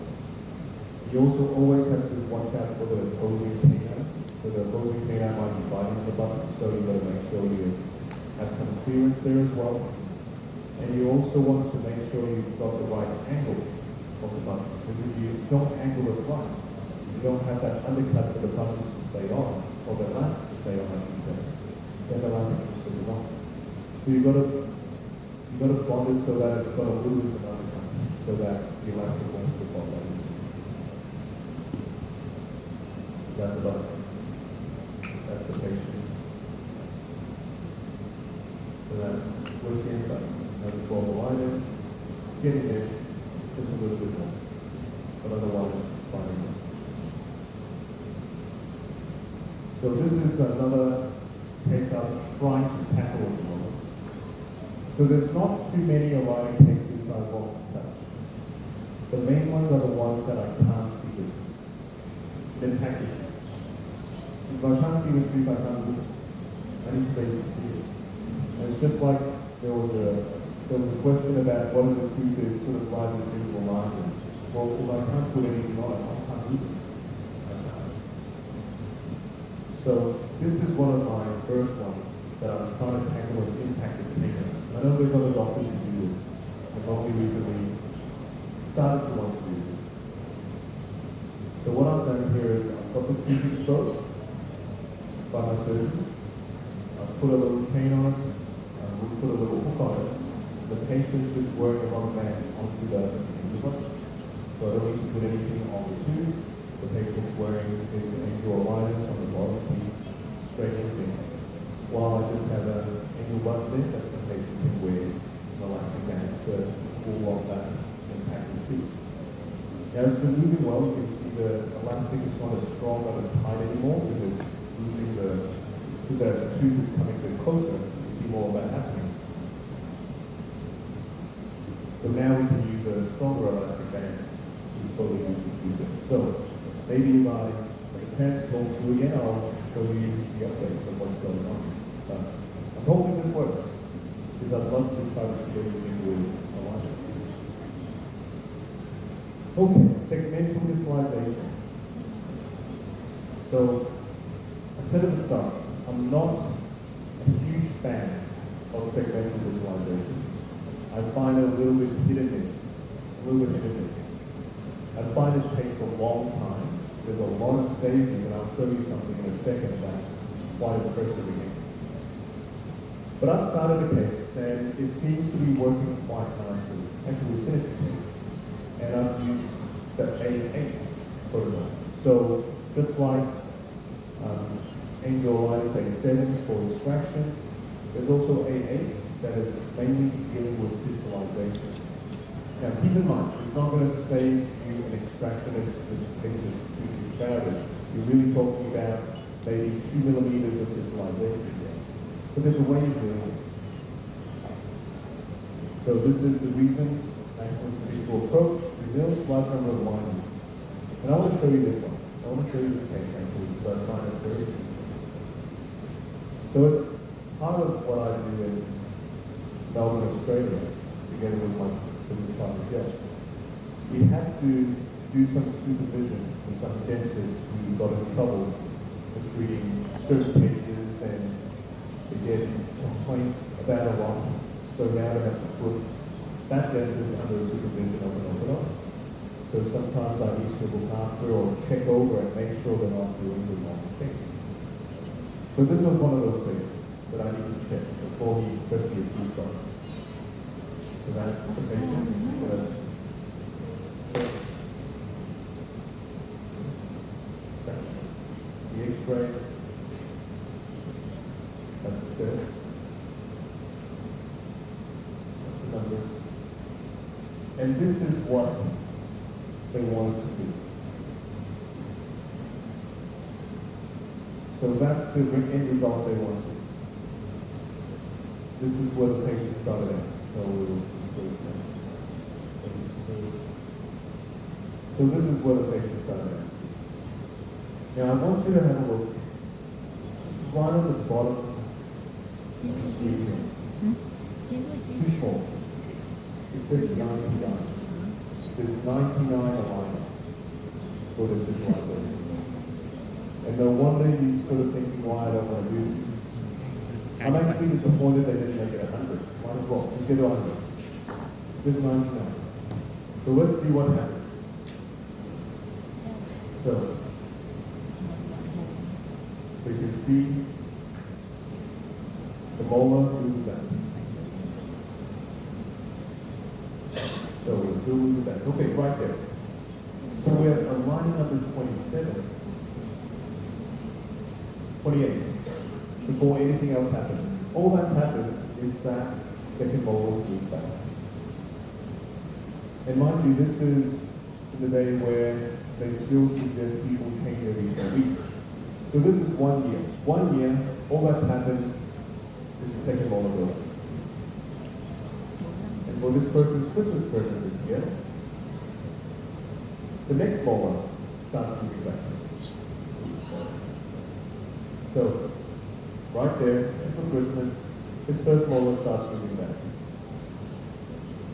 You also always have to watch out for the opposing canine. So the opposing canine might be biting the button, so you've got to make sure you have some clearance there as well. And you also want to make sure you've got the right angle of the button. Because if you don't angle it right, you don't have that undercut for the buttons to stay on, or the elastic to stay on, I should say, then the elastic will slip off. So you've got to bond it so that it's got a little bit of an undercut, so that the elastic won't slip off like this. That's the button. That's the patient. So that's pushing button. Another 12 aligners. Getting there just a little bit more. But otherwise, fine. So this is another case I'm trying to tackle at the moment. So there's not too many aligner cases I won't touch. The main ones are the ones that I can't see the tooth. Then package. If I can't see the tooth, I can't do it. I need to be able to see it. And it's just like there was a question about what if the tooth is sort of right in the digital margin. Well, if I can't put anything on it, I can't do it. I can't. So this is one of my first ones that I'm trying to tackle with impacted canine. I know there's other doctors who do this. I've only recently started to want to do this. So what I've done the tooth exposed by my surgeon. I put a little chain on it, we put a little hook on it. The patient's just wearing a rubber band onto the implant. So I don't need to put anything on the tooth. The patient's wearing his angular aligners on the bottom teeth, straight in. While I just have an angle button there that the patient can wear an elastic band to pull off that impacted tooth. Now it's been moving well. You can see the elastic is not as strong, not as tight anymore because it's losing because as the tooth is coming a bit closer, you see more of that happening. So now we can use a stronger elastic band to slowly move the tooth in. So maybe if I get a chance to talk to you again, I'll show you the updates of what's going on. But I'm hoping this works because I'd love to try to do everything with aligners. Okay, segmental visualization. So I said at the start, I'm not a huge fan of segmental visualization. I find it a little bit hit and miss. I find it takes a long time. There's a lot of stages, and I'll show you something in a second that's quite impressive again. But I've started a case, and it seems to be working quite nicely. Actually, we finished the case, and I've used the A8 protocol. So just like angular A7 for extractions, there's also A8 that is mainly dealing with crystallization. Now keep in mind, it's not going to save you an extraction if the patient is too crowded. You're really talking about maybe 2 millimeters of crystallization here. But there's a way of doing it. So this is the reasons maximum predictable approach, 2 mils, large number of lines. And I want to show you this one. I want to show you this case actually because I find it very interesting. So it's part of what I do in Melbourne, Australia, together with my business partner Jeff. We had to do some supervision for some dentists who got in trouble for treating certain cases and they get complaints about a lot. So now they have to put that dentist under the supervision of an orthodontist. So sometimes I need to look after or check over and make sure they're not doing the wrong thing. So this was one of those patients that I need to check before he presses his teeth on. So that's the patient. That's the X-ray. That's the set. That's the numbers. And this is what they wanted to do. So that's the end result they wanted. This is where the patient started at. So this is where the patient started at. Now I want you to have a look just right at the bottom of the screen here. Too small. It says 99. There's 99 alignments for this visualization. And no wonder you're sort of thinking why I don't want to do this. I'm actually disappointed they didn't make it 100. Might as well. Let's get to 100. There's 99. So let's see what happens. So you can see the molar moving back. So we're still moving back. Okay, right there. So we're aligning number 27, 28, before anything else happened. All that's happened is that second molar moves back. And mind you, this is in the day where they still suggest people change every 2 weeks. So this is 1 year. 1 year, all that's happened is the second molar building. And for this person's Christmas present this year, the next molar starts moving back. So, right there, for Christmas, this first molar starts moving back.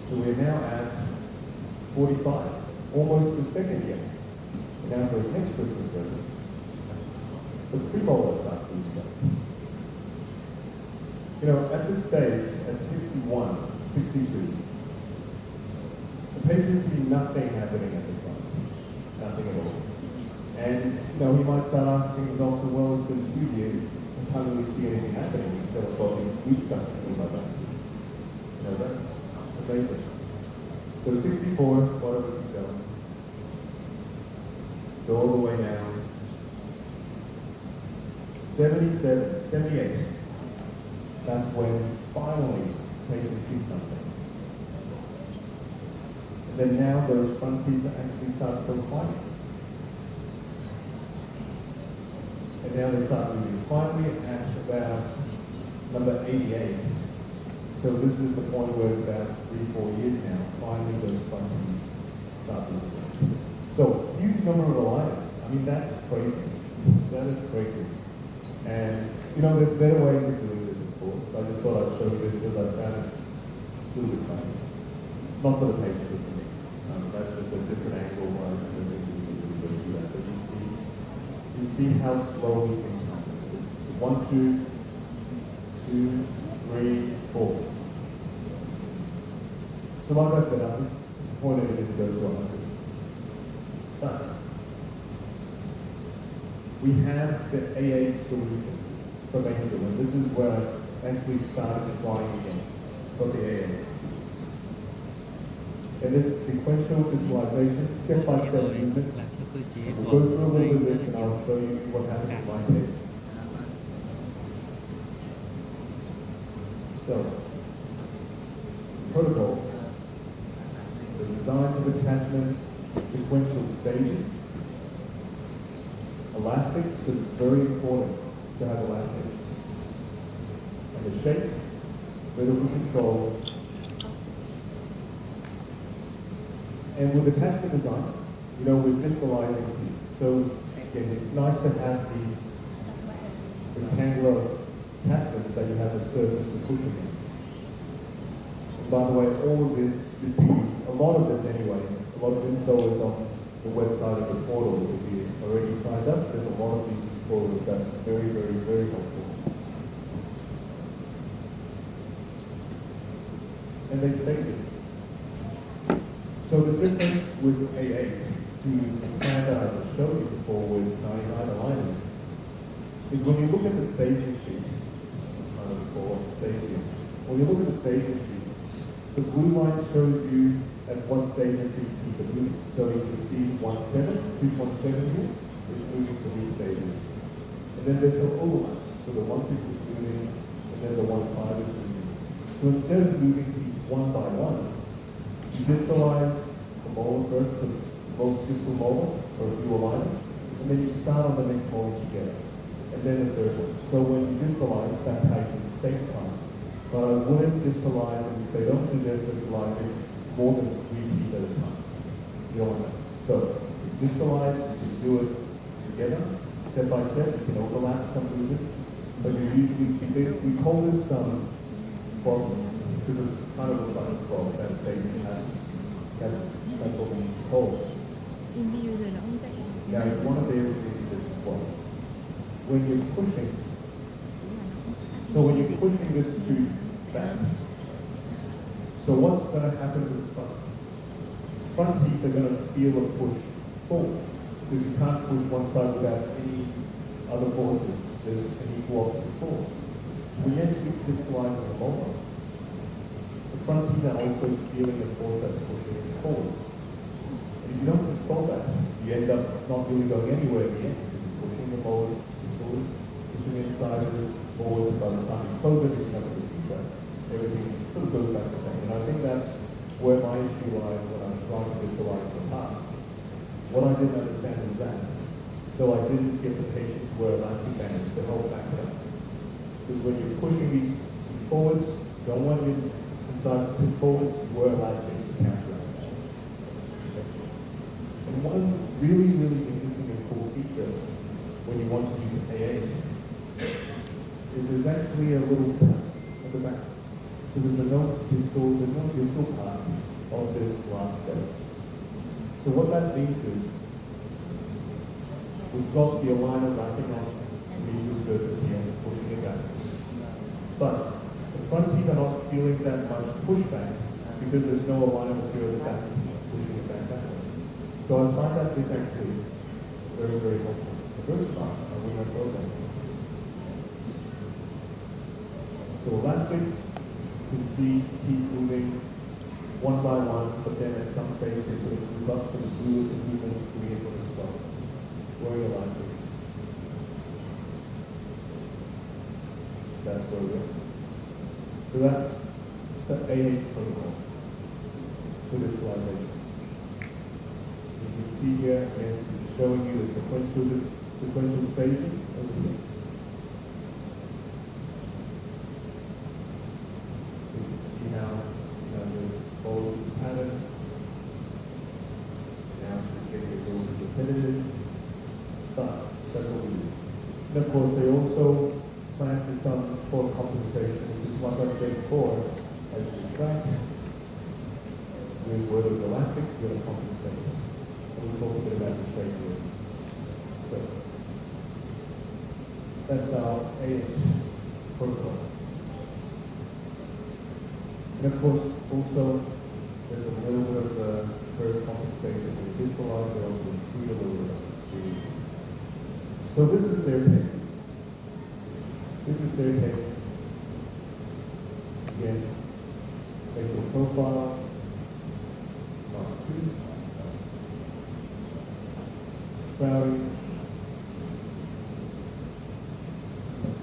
So we're now at 45, almost the second year. And now for his next Christmas present, the premolar starts moving back. You know, at this stage, at 61, 62, the patients see nothing happening at the front. Nothing at all. And he might start asking the doctor, well, it's been 2 years, I can't really see anything happening except I've got these sweet stuff in my back. That's amazing. So 64, whatever keep going. Go all the way down. 77, 78. That's when finally patient sees something. And then now those front teeth actually start to go quiet. And now they start moving. Finally at about number 88. So this is the point where it's about 3-4 years now. Finally those front teeth start moving. So huge number of alignments. I mean, that's crazy. That is crazy. And there's better ways of doing this, of course. I just thought I'd show you this because I found it a little bit funny. Not for the patient, but for me. That's just a different angle where I don't think we need to really go through that. But you see how slowly things happen. It's 1, 2, 2, 3, 4. So like I said, I'm disappointed it didn't go to 100. But we have the AA solution from Angel, and this is where I actually started trying again. Got the AA. And this sequential visualization, step-by-step movement. là cái cơ chế We'll của go through a dây little bit of this and I'll show you what happened in my case. So, protocols. The designs of attachment, sequential staging. Elastics, because it's very important to have elastics. And the shape, vertical control. And with attachment design, we're visualizing teeth. So again, it's nice to have these rectangular attachments that you have a surface to push against. And by the way, all of this should be, a lot of this anyway, a lot of info is on the website of the portal. If you already signed up, there's a lot of these tutorials that's very, very, very helpful. And they state it. So the difference with A8 to the plan that I just showed you before with 99 aligners is when you look at the staging sheet, when you look at the staging sheet, the blue line shows you at what stages these teeth are moving. So you can see 1.7, 2.7 here is moving for these stages. And then there's some overlap. So the 1.6 is moving, and then the 1.5 is moving. So instead of moving teeth one by one, you visualize the molar first, the most distal molar, or a few alignments, and then you start on the next molar together, and then the third one. So when you visualize, that's how you can save time. But I wouldn't visualize, and they don't suggest visualizing more than 3 teeth at a time. You don't want that. So visualize, you can do it together, step by step. You can overlap some movements, but you usually see, we call this frog, because it's kind of looks like a frog, that staging pattern. That's what we used to call it. Now you want to be able to do this as well. When you're pushing, this tooth back, so what's going to happen with the front? Front teeth are going to feel a push forward, because you can't push one side without any other forces. There's an equal opposite force. So when you actually visualize the molar, the front teeth are also feeling the force that's pushing it forward. And if you don't control that, you end up not really going anywhere in the end, because you're pushing the molars pushing incisors forwards. By the time you close it, you have a good feedback. Everything sort of goes back the same. And I think that's where my issue lies when I was trying to visualize in the past. What I didn't understand is that. So I didn't get the patient to wear elastic bands to help back it up. Because when you're pushing these forwards, you don't want your incisors to forwards, you wear elastics to counteract that. And one really, really interesting and cool feature when you want to use AA is there's actually a little tap at the back. So there's no distal part of this last step. So what that means is we've got the aligner wrapping on the medial surface here, pushing it back. But the front teeth are not feeling that much pushback because there's no aligner here at the back pushing it back that way. So I find that this actually very, very helpful. A good start. I would have thought that. So elastics, you can see teeth moving one by one, but then at some stage they sort of move up to the bluest and movement green for the stop. Wearing elastics. That's where we are. So that's the AA protocol for visualization. You can see here and showing you the sequential staging over here. So you can see how there's follows this pattern. Now it's just getting a little bit repetitive, but that's what we do. And of course, they also plan for some for compensation, which is what I said before, as you track with where there's elastics, you're going to compensate. And we'll talk a bit about the shape here. So that's our AX protocol. And of course, also, there's a little bit of the curve compensation. We visualize it, also include a little bit of it. So this is their pace. This is their case. Again, facial profile, last two, crowding.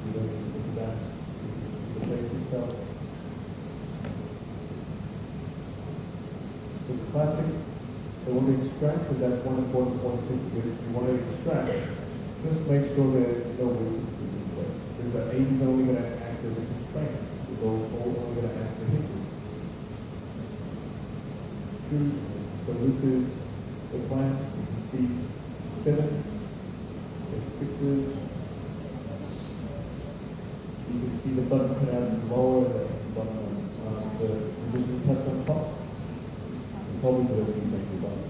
You don't need to look at that. You can see the face itself. So the classic, they want to extract, and that's one important point too. If you want to extract, just make sure there's no wisdom. Because the aid is only going to act as a constraint. It's only going to act as a hindrance. So this is the plan. You can see 7s, 6s. You can see the button canals lower, the button, the position cuts on top. You probably will be using the button.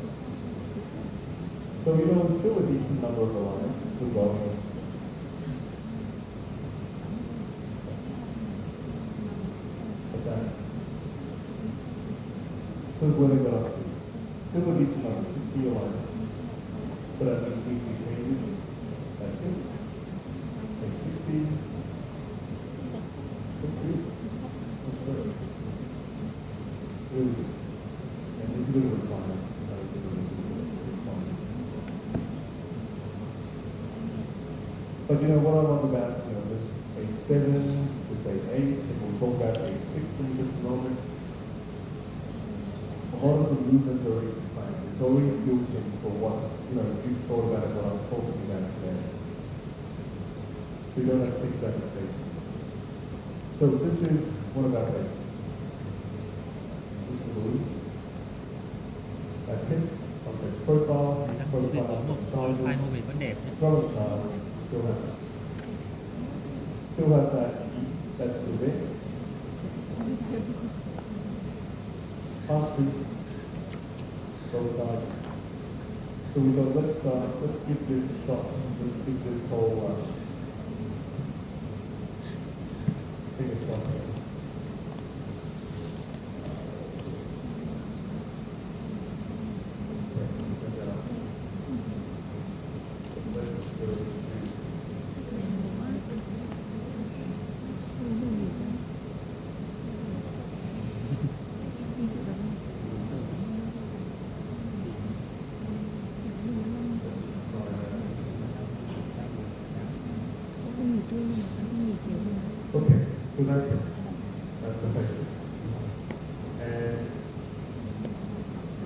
So it's still a decent number of lines. It's still going. So what I got up to. Still a decent number, 60 lines. But at least weekly changes. That's it. Like 60. That's good. That's good. Really good. And this is a little refinement. But what I love about this A7, this A8, and we'll talk about A6 in just a moment. A lot of the movements are already planned. It's already built in for what you've thought about what I'm talking about today. So you don't have to think about the statement. So this is one of our patients. This is the loop. That's it. Complex profile. ทั้งสูตรที่สองบอกคอไฟโมเมนต์วันเดฟเนี่ย Problem child. Still have that. That's the bit. Pass through both sides. So we go, let's give this a shot. Let's give this whole take a shot here. Let's go to Okay, so that's it. That's the picture. And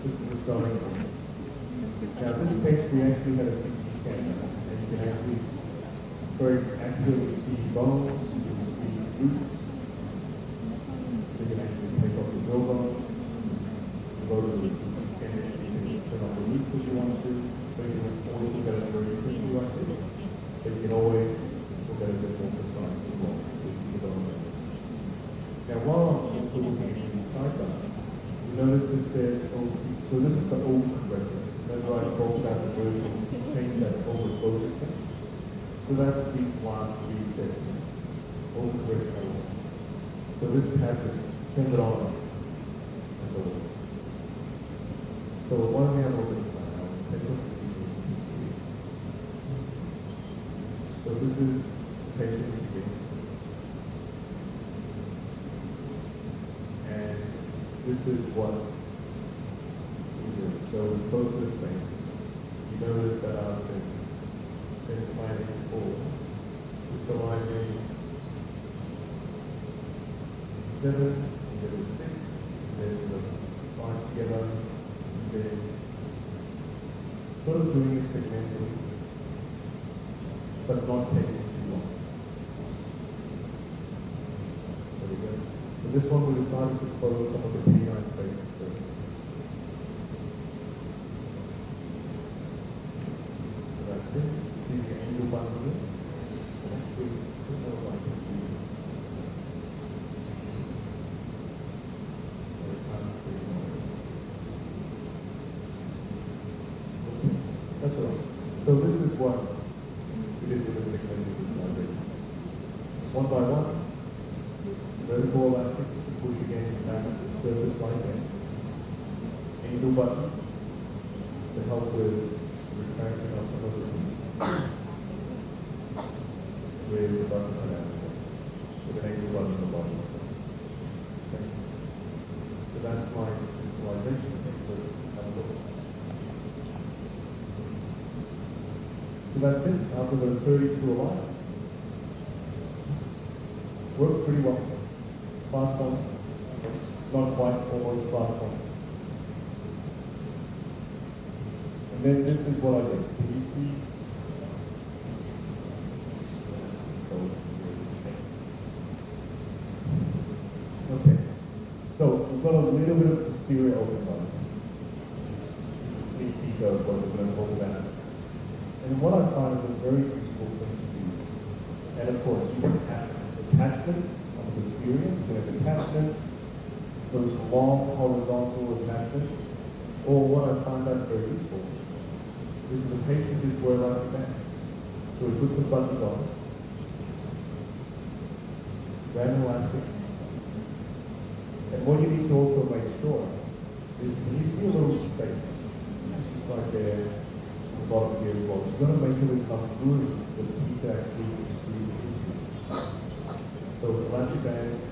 this is the starting point. Now this page we actually had a CT scan, and you can actually very accurately see bones, you can see roots, you can actually take off the real bones, you go to the CT scan, you can turn off the roots if you want to, so you can always look at it very simply like this, but you can always look at it a bit more precise as well. Now, while I'm also looking at these sidebars, you notice this says OC. So this is the old corrector. Remember I talked about the vertical C chain that over both things? So that's these last three sets. Old corrector. So this tab just turns it on. As always. So why don't we have a look at the plan? I'll take a look at the features you can see. is the patient beginning. And this is what we do. So we close this space. You notice that I've been planning for crystallizing 7, there was 6, then the 5 together, then sort of doing it segmentally, but not taking too long. There we go. So this one we decided to close some of the canine spaces first. So that's it. See the angle button here? And actually, I don't know if I can do this. That's all right. So this is what we did with the segmental visualization. One by one, vertical elastics to push against that surface right there. Angle button to help with retraction of some of the teeth. With the button on that, with an angle button on the bottom. Okay. So that's my visualization. Okay, so let's have a look. So that's it. After those 32 alive, worked pretty well. Fast one, not quite, almost fast one. And then this is what I did. Can you see? Okay. So we've got a little bit of posterior open bone. It's a sneak peek of what we're going to talk about. And what I find is a very useful thing to use. And of course, you can have attachments on the posterior, you can have attachments, those long horizontal attachments, or what I find that's very useful is the patient just wear elastic bands. So he puts some buttons on, grab an elastic, and what you need to also make sure is, can you see a little space? It's like there. Bottom here as well. You've got to make sure there's enough room for the teeth to actually extrude into. So elastic bands,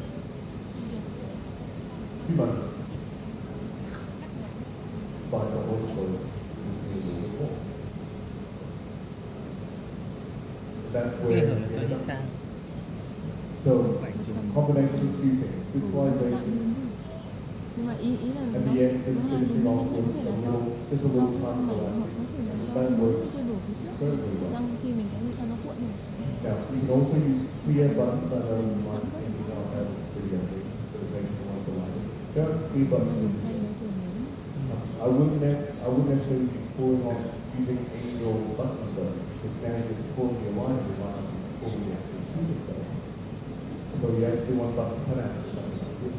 2 months. Buy some horse clothes. Just need a little bit more. That's Cái where. hở cho đi sang. So combination of a few things. Visualization. Nhưng mà ý là At the end, just nó là finishing đúng, off nó with có thể a là little, just a cho little trong time mày for hoặc có thể là cho That nó works chưa đủ phía trước very well. răng khi mình cái cho nó cuộn này. Now, you can also use clear buttons. I know you might think about that, it's pretty ugly for the patient who wants to line it. There are clear buttons. Dùng tay nó thường nếu I wouldn't necessarily be pulling on using angle buttons though, because now you're just pulling your line, you're not pulling the actual tooth itself. So you actually want button cut out for something like this.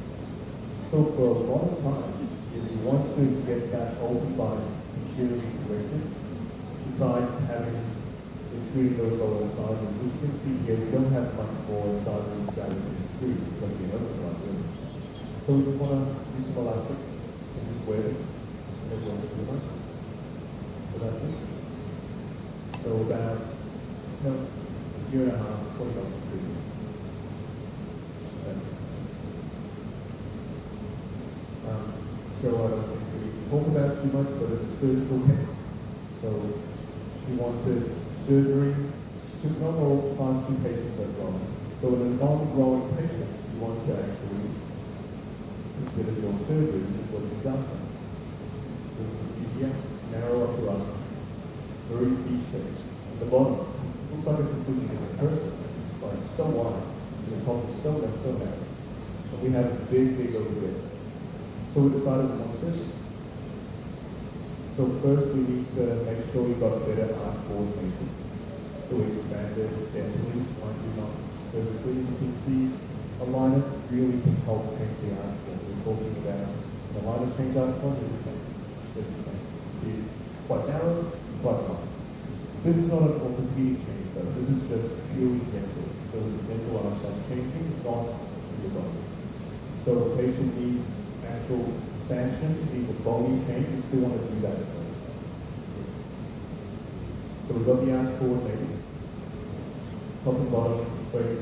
So for a lot of times, if you want to get that open bite posteriorly corrected, besides having intruding those lower incisors, which you can see here, we don't have much more incisors that we can intrude, because we open bite really. So we just want to use some elastics and just wear it. And it works pretty much. So that's it. So about, a year and a half, 20 months of treatment. That's it. So I don't think we need to talk about it too much, but it's a surgical case. So she wanted surgery. She's not all class 2 patients are growing. So in a non-growing patient, you want to actually consider your surgery, which is what you've done. So you can see here, narrow up the arch, very V-shaped. At the bottom, it looks like a completely different person. It's like so wide, and the top is so narrow. And we have big over here. So we decided we want surgery. So first we need to make sure we got better arch coordination. So we expanded dentally, like we not surgically. You can see aligners really can help change the arch form. We're talking about the aligners change arch form, this is the thing. See, quite narrow, quite wide. This is not an orthopedic change though. This is just purely dental. So this is dental arch that's changing, not your body. So the patient needs actual expansion, needs a bony change, you still want to do that first. So we've got the arch coordinated. top and bottom, straight,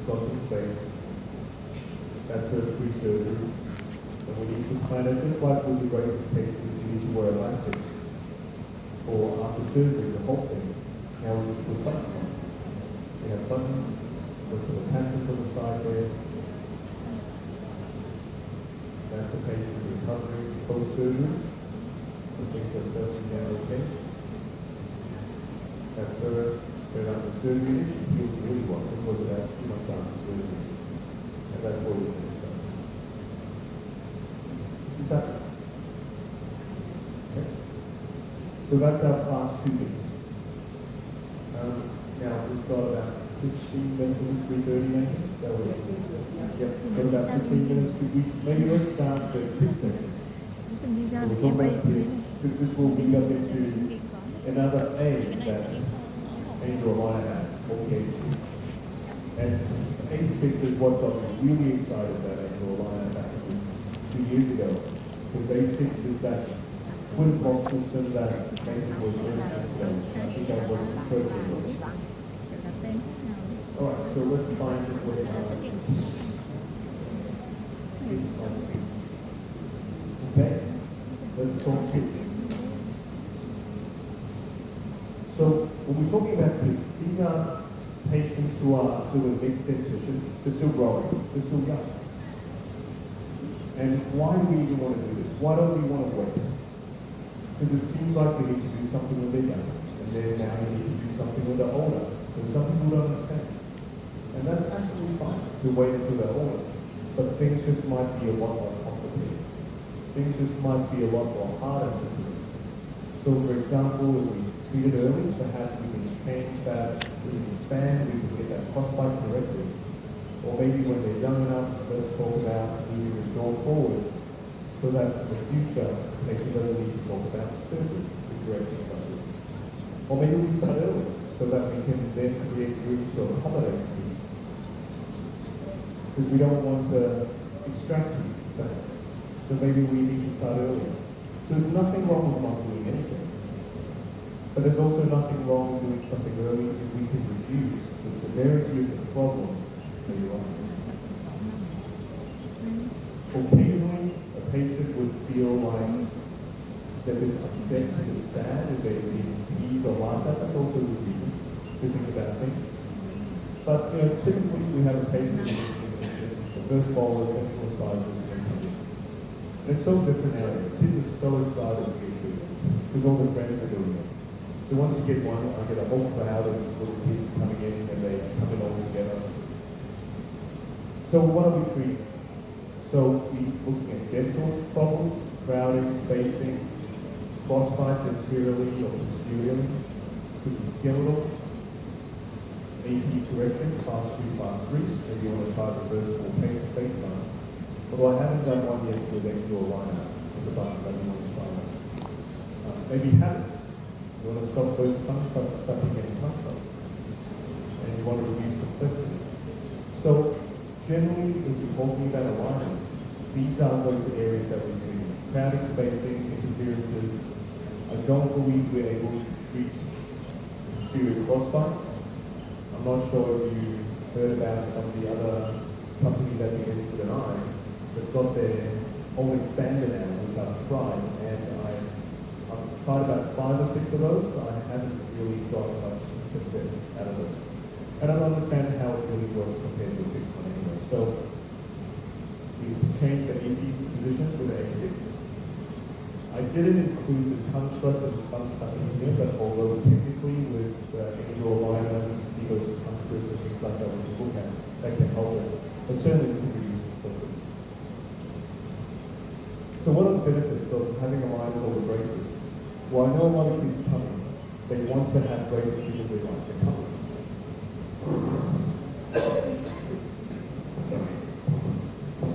got some space. That's her pre-surgery. And we need to kind of, just like with the braces patients, you need to wear elastics for after surgery to hold things. Now we just put buttons on. We have buttons, with some attachments on the side there. That's the patient recovering post-surgery. The things are settling down okay. That's her straight after surgery. She healed really well. This was about 2 months after surgery. And that's where we finished up. Is that? Okay. So that's our class 2 bits. Now we've got about 15 minutes, 3:30 maybe. That way. Yep, got about 15 minutes to maybe let's start the kids section. Mình đi ra So thì we'll em talk bay about dưới kids, này. because this will lead up into another A that Angel Alana has, called A6. And A6 is what got me really excited about Angel Alana back 2 years ago. Because A6 is that twin block system that Mason was very interested in. I think that was incredible. Alright, so let's find what okay, let's talk kids. So when we're talking about kids, these are patients who are still in mixed dentition, they're still growing, they're still young. And why do we even want to do this? Why don't we want to wait? Because it seems like we need to do something when they're young, and then now we need to do something when they're older. And some people don't understand. And that's absolutely fine to wait until they're older. But things just might be a lot more complicated. Things just might be a lot more harder to do. So for example, if we treat it early, perhaps we can change that, we can expand, we can get that crossbite corrected. Or maybe when they're young enough, let's talk about moving the jaw forwards so that in the future, the patient doesn't need to talk about surgery to correct things like this. Or maybe we start early so that we can then create room to accommodate sleep. Because we don't want to extract teeth, perhaps. So maybe we need to start earlier. So there's nothing wrong with not doing anything. But there's also nothing wrong with doing something early if we can reduce the severity of the problem later on. Occasionally, a patient would feel like they've been upset and sad if they've been teased or laughed at. That's also a good reason to think about things. But typically we have a patient in this condition. The first molar central incisors condition. And it's so different nowadays. Kids are so excited to get treated because all their friends are doing it. So once you get one, I get a whole crowd of little kids coming in and they come in all together. So what are we treating? So we're looking at dental problems, crowding, spacing, crossbites anteriorly or posteriorly, could be skeletal, AP correction, class 2, class 3, if you want to try the first 4 face lines. Although I haven't done one yet with extra liner with the buttons, I don't want to try that. Maybe habits. You want to stop those tongue sucking and tongue thumbs. And you want to reduce complexity. So generally, if we're talking about alignments, these are those areas that we're treating. Crowding, spacing, interferences. I don't believe we're able to treat posterior crossbites. I'm not sure if you heard about it from the other company that begins with an I. They've got their own expander now, which I've tried, and I've tried about 5 or 6 of those. I haven't really got much success out of those. I don't understand how it really works compared to a fixed one anyway. So we changed the AP positions with the A6. I didn't include the tongue thrust and tongue sucking here, but although technically with angel aligner, you can see those tongue thrusts and things like that when you look at it, that can help it. But certainly we can reduce complexity. So what are the benefits of having aligners over braces? Well, I know a lot of kids coming, they want to have braces because they like the colors.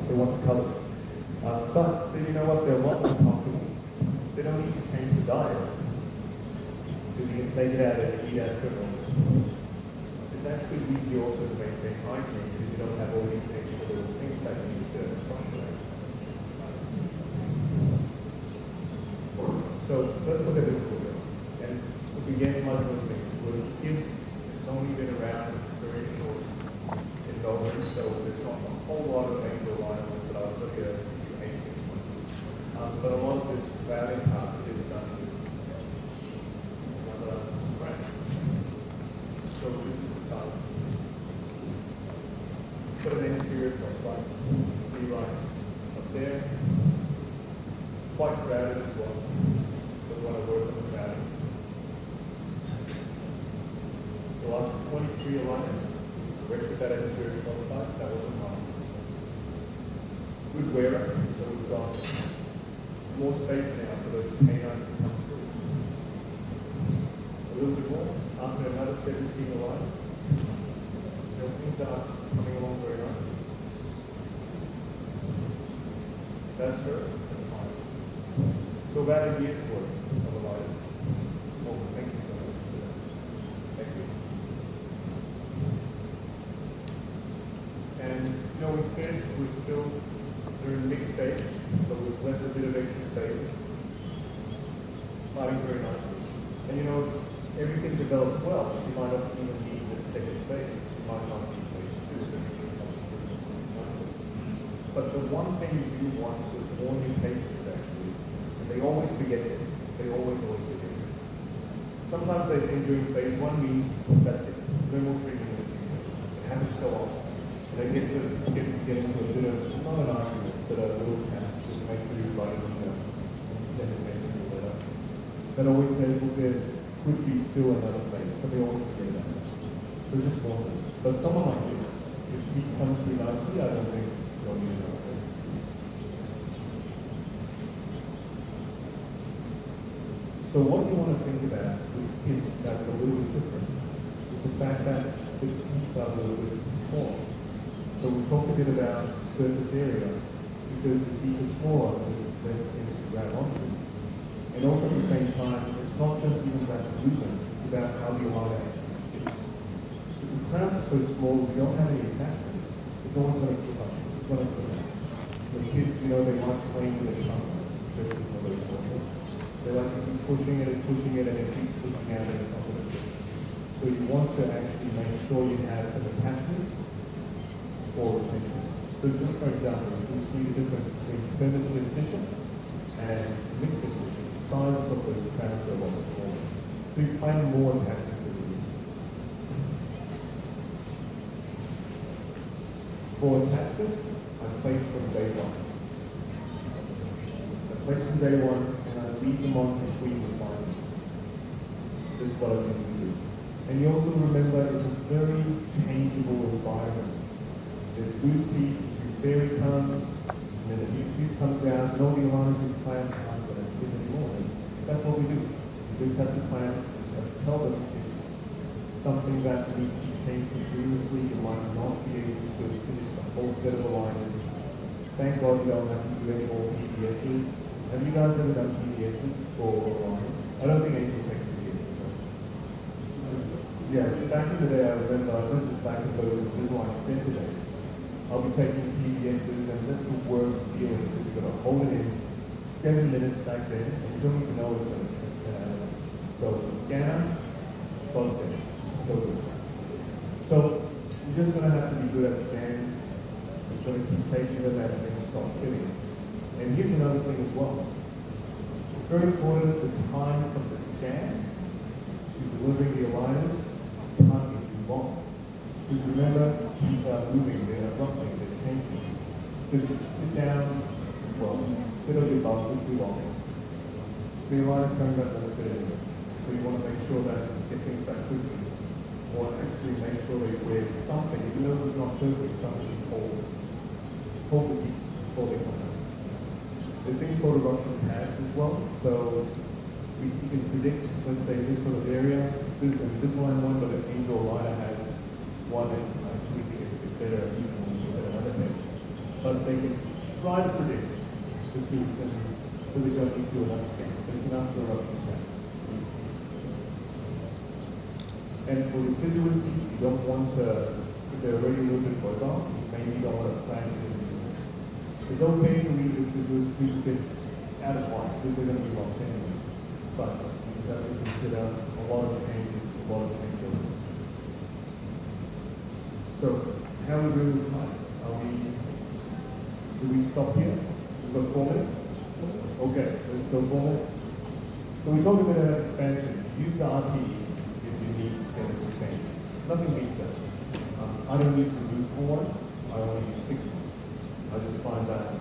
They want the colors. But then you know what, they're a lot more comfortable. They don't need to change the diet because you can take it out and eat as per normal. It's actually easy also to maintain hygiene because you don't have all these extra little things that you need to wash away. So let's look at this a little bit. And again, one of those things, with kids, it's only been around very so there's not a whole lot of angel alignment, but I'll show you a few A6 ones. But a lot of this valley part is done with another brand. So this is the tongue. Put an anterior crossbite. See right up there. Quite crowded as well. So we want to work on the crowding. So after 23 alignments, corrected that anterior crossbite. That wasn't hard. Good wearer. So we've got more space now for those canines to come through. A little bit more. After another 17 alignments, things are coming along very nicely. That's her. So about a year's worth of alignments. Well, thank you so much for that. Thank you. And we finished. They're in mixed stage, but we've left a bit of extra space. Lighting very nicely. And if everything develops well, you might not even need the second phase. You might not need phase 2 if everything comes through nicely. But the one thing you do want with all new patients actually, and they always forget this, they always forget this. Sometimes they think doing phase 1 means that's it, no more treatment in the future. It happens so often. And they get into a bit of, not an argument, but a little chat, just make sure you write it in notes and send the patients a letter. That always says, well, there could be still another phase, but they always forget about that. So just warn them. But someone like this, if teeth comes through nicely, I don't think they'll need another phase. So what you want to think about with kids that's a little bit different is the fact that the teeth are a little bit small. So we talk a bit about surface area because the teeth are smaller, there's less things to grab onto. And also at the same time, it's not just even about the movement, it's about how the aligner actually fits. Because the crowns are so small, if you don't have any attachments, it's always going to flip up. It's going to flip up. The kids, they like playing with their tongue, especially for those small ones. They like to keep pushing it and it keeps flipping out and it's not going to fit. So you want to actually make sure you have some attachments for retention. So just for example, you can see the difference between permanent dentition and mixed dentition. The sizes of those crowns are a lot smaller. So you plan more attachments than you use. For attachments, I place from day one. I place from day one and I leave them on between the findings. This is what I usually do. And you also remember it's a very changeable environment. There's loose teeth, tooth fairy comes, and then a new tooth comes out, and all the aligners we plan aren't going to fit anymore. And that's what we do. We just have to plan, we just have to tell them it's something that needs to be changed continuously. You might not be able to finish the whole set of aligners. Thank God you don't have to do any more PDSs. Have you guys ever done PDSs for aligners? I don't think Angel takes PDSs, right? Yeah, back in the day I remember, this was back in those Invisalign center days. I'll be taking PDSs, and this is the worst feeling because you've got to hold it in 7 minutes back then, and you don't even know it's going to turn out. So the scanner, concept, so good. So you're just going to have to be good at scans. It's going to keep taking them as things stop fitting. And here's another thing as well. It's very important the time from the scan to delivering the aligners can't be too long. Because remember, teeth are moving, they're erupting, they're changing. So if you sit down, sit on your bum for too long, the aligners coming back on the fit anyway. So you want to make sure that you get things back quickly. Or actually make sure that you wear something, even though it's not perfect, something to hold the teeth before they come out. There's things called eruption pads as well. So you can predict, let's say, this sort of area. This line one, but an Angel aligner has one, and I actually think it's a bit better even when you look at another case. But they can try to predict the tooth, and so they don't need to do another scan. But you can ask for eruption pads. And for deciduous teeth, you don't want to, if they're already a little bit bowed off, maybe you don't want to plant it in the unit. It's okay to leave deciduous teeth a bit out of line because they're going to be lost anyway. But you just have to consider a lot of changes, a lot of changeovers. So how are we doing with time? Do we stop here? We've got 4 minutes? Okay, let's go 4 minutes. So we talked a bit about expansion. Use the RP if you need skeletal changes. Nothing beats that. I don't use the movable ones. I only use fixed ones. I just find that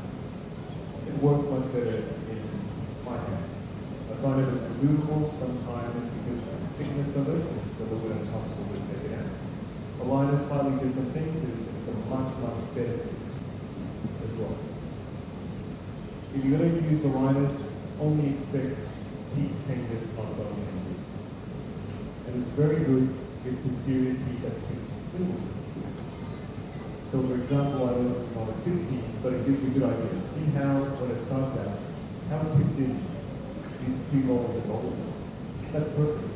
it works much better in my hands. I find it as removable sometimes because of the thickness of it, it's a little bit uncomfortable to take it out. A line is slightly different thing because it's a much, much better fit as well. If you're going to use aligners, only expect teeth changes, not bone changes. And it's very good if posterior teeth are tipped inward. So for example, I don't know if it's not a kid's teeth, but it gives you a good idea. See how, when it starts out, how tipped in these premolars and molars are. That's perfect.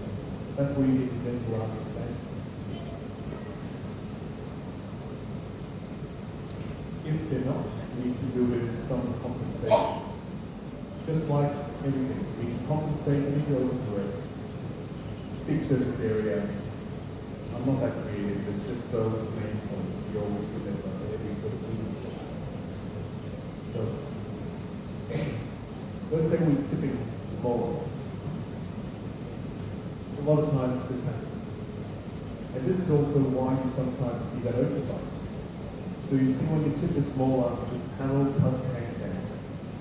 That's where you need the dental arch expansion. If they're not, you need to build in some compensation. Just like everything, you need to compensate, you need to overcorrect. Big surface area. I'm not that creative, it's just those main points you always remember every sort of movement. So, let's say we're tipping the molar. A lot of times this happens. And this is also why you sometimes see that open bite. So you see when you tip this molar, this panel pus hangs down.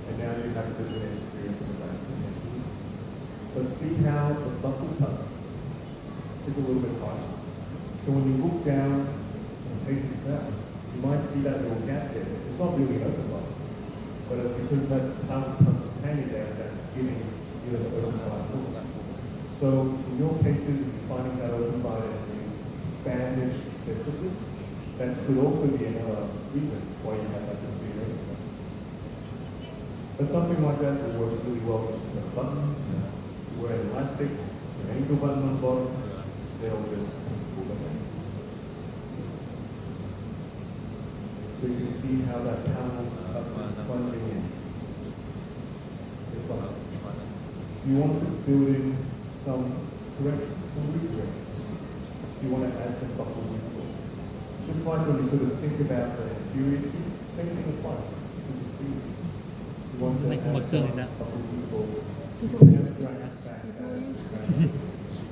And now you have a bit of an interference in the back potentially. But see how the buccal pus is a little bit higher. So when you look down on the patient's mouth, you might see that little gap there. It's not really an open bite, but it's because that buccal pus is hanging down that's giving you an open bite look. So in your cases, if you're finding that open bite and you've expanded excessively, that could also be another reason why you have that posterior open bite. But something like that will work really well with a button, you wear an elastic, an ankle button on the bottom, they'll just pull them in. So you can see how that panel is plunging in. It's like that. So you want to build in some correction, some recorrection. So you want to add some buccal recall. Just like when you sort of think about the anterior teeth, same thing applies to the posterior teeth. You want to Like add một some xương thì sao? buccal recall. Thì thôi, And drag it back thì as thôi, you drag it.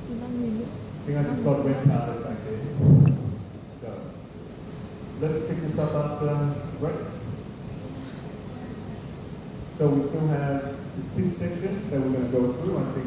thì đang nhìn nữa. I think I just got red carded back there. So, let's pick this up after break. So we still have the kids section that we're going to go through. I think